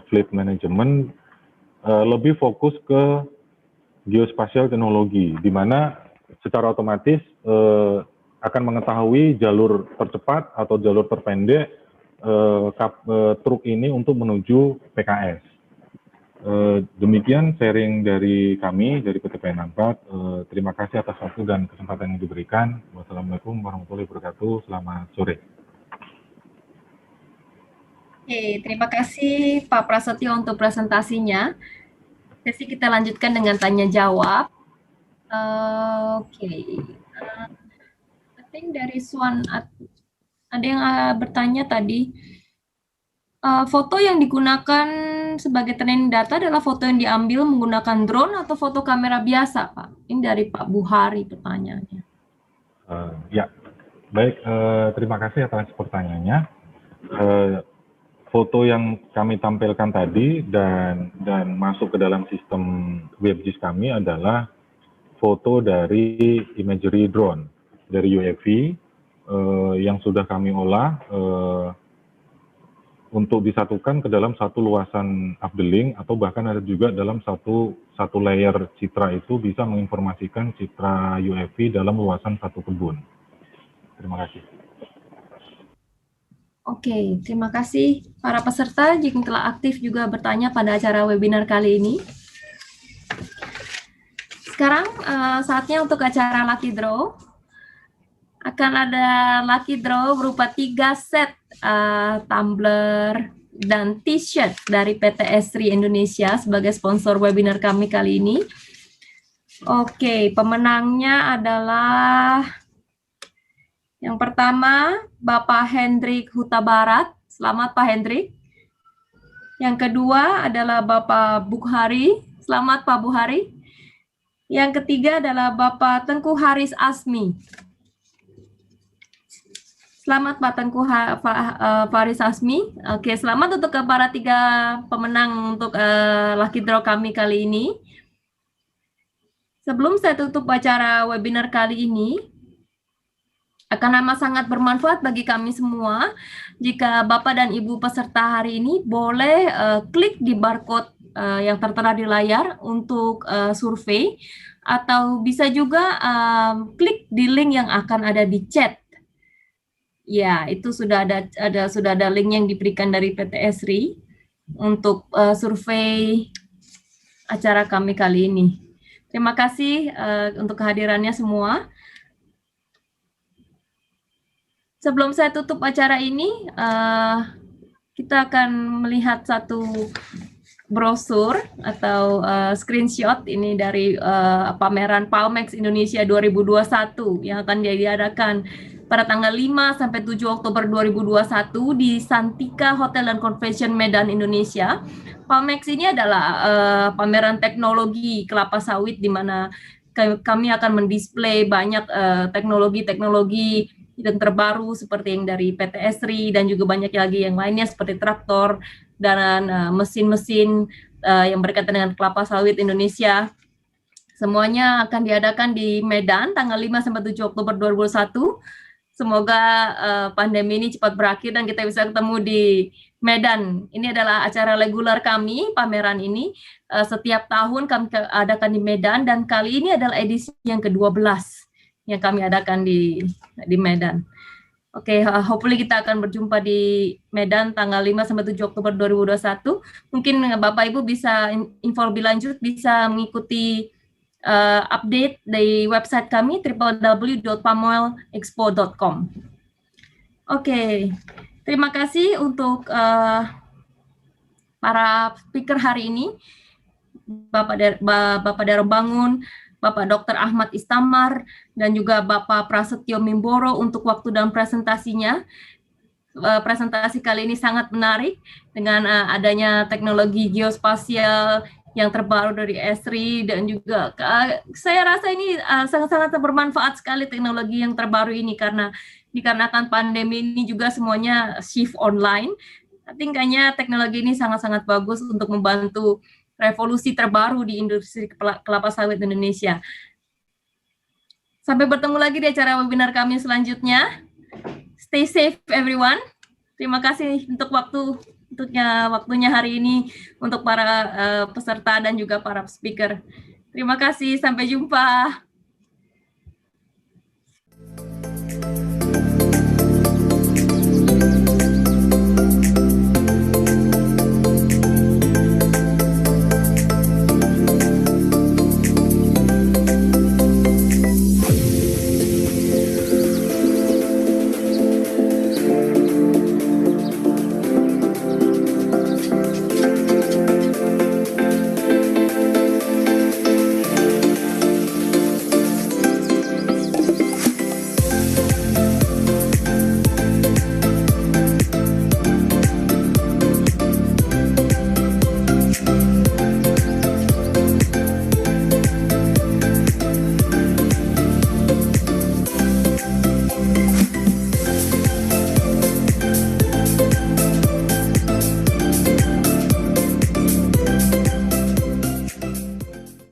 fleet management lebih fokus ke geospasial teknologi, di mana secara otomatis akan mengetahui jalur tercepat atau jalur terpendek truk ini untuk menuju PKS. Demikian sharing dari kami, dari PT PN 4. Terima kasih atas waktu dan kesempatan yang diberikan. Wassalamualaikum warahmatullahi wabarakatuh. Selamat sore. Oke, terima kasih Pak Prasetyo untuk presentasinya. Sesi kita lanjutkan dengan tanya jawab. I think dari Swan ada yang bertanya tadi. Foto yang digunakan sebagai training data adalah foto yang diambil menggunakan drone atau foto kamera biasa, Pak? Ini dari Pak Buhari pertanyaannya. Ya, baik. Terima kasih atas pertanyaannya. Foto yang kami tampilkan tadi dan masuk ke dalam sistem WebGIS kami adalah foto dari imagery drone dari UAV yang sudah kami olah untuk disatukan ke dalam satu luasan updeling, atau bahkan ada juga dalam satu layer citra itu bisa menginformasikan citra UAV dalam luasan satu kebun. Terima kasih. Oke, terima kasih para peserta yang telah aktif juga bertanya pada acara webinar kali ini. Sekarang saatnya untuk acara Lucky Draw. Akan ada lucky draw berupa 3 set tumbler dan t-shirt dari PT Esri Indonesia sebagai sponsor webinar kami kali ini. Oke, pemenangnya adalah yang pertama Bapak Hendrik Huta Barat. Selamat Pak Hendrik. Yang kedua adalah Bapak Bukhari. Selamat Pak Bukhari. Yang ketiga adalah Bapak Tengku Haris Asmi. Selamat Pak Tengku Faris Asmi. Oke, selamat untuk para 3 pemenang untuk lucky draw kami kali ini. Sebelum saya tutup acara webinar kali ini, akan amat sangat bermanfaat bagi kami semua jika Bapak dan Ibu peserta hari ini boleh klik di barcode yang tertera di layar untuk survei, atau bisa juga klik di link yang akan ada di chat. Ya, itu sudah ada link yang diberikan dari PT Esri untuk survei acara kami kali ini. Terima kasih untuk kehadirannya semua. Sebelum saya tutup acara ini, kita akan melihat satu brosur atau screenshot ini dari pameran Palmex Indonesia 2021 yang akan diadakan pada tanggal 5 sampai 7 Oktober 2021 di Santika Hotel dan Convention Medan, Indonesia. Palmex ini adalah pameran teknologi kelapa sawit di mana kami akan mendisplay banyak teknologi-teknologi yang terbaru seperti yang dari PT Esri dan juga banyak lagi yang lainnya seperti traktor dan mesin-mesin yang berkaitan dengan kelapa sawit Indonesia. Semuanya akan diadakan di Medan tanggal 5 sampai 7 Oktober 2021. Semoga pandemi ini cepat berakhir dan kita bisa ketemu di Medan. Ini adalah acara reguler kami, pameran ini. Setiap tahun kami adakan di Medan dan kali ini adalah edisi yang ke-12 yang kami adakan di Medan. Oke, hopefully kita akan berjumpa di Medan tanggal 5 sampai 7 Oktober 2021. Mungkin Bapak Ibu bisa info lebih lanjut, bisa mengikuti update di website kami www.pamoilexpo.com. Oke, terima kasih untuk para speaker hari ini, Bapak Darong Bangun, Bapak Dr. Ahmad Istamar, dan juga Bapak Prasetyo Mimboro untuk waktu dan presentasinya. Presentasi kali ini sangat menarik dengan adanya teknologi geospasial yang terbaru dari Esri, dan juga saya rasa ini sangat-sangat bermanfaat sekali teknologi yang terbaru ini karena dikarenakan pandemi ini juga semuanya shift online. Kayaknya teknologi ini sangat-sangat bagus untuk membantu revolusi terbaru di industri kelapa sawit Indonesia. Sampai bertemu lagi di acara webinar kami selanjutnya. Stay safe everyone. Terima kasih untuk waktunya hari ini untuk para peserta dan juga para speaker. Terima kasih, sampai jumpa.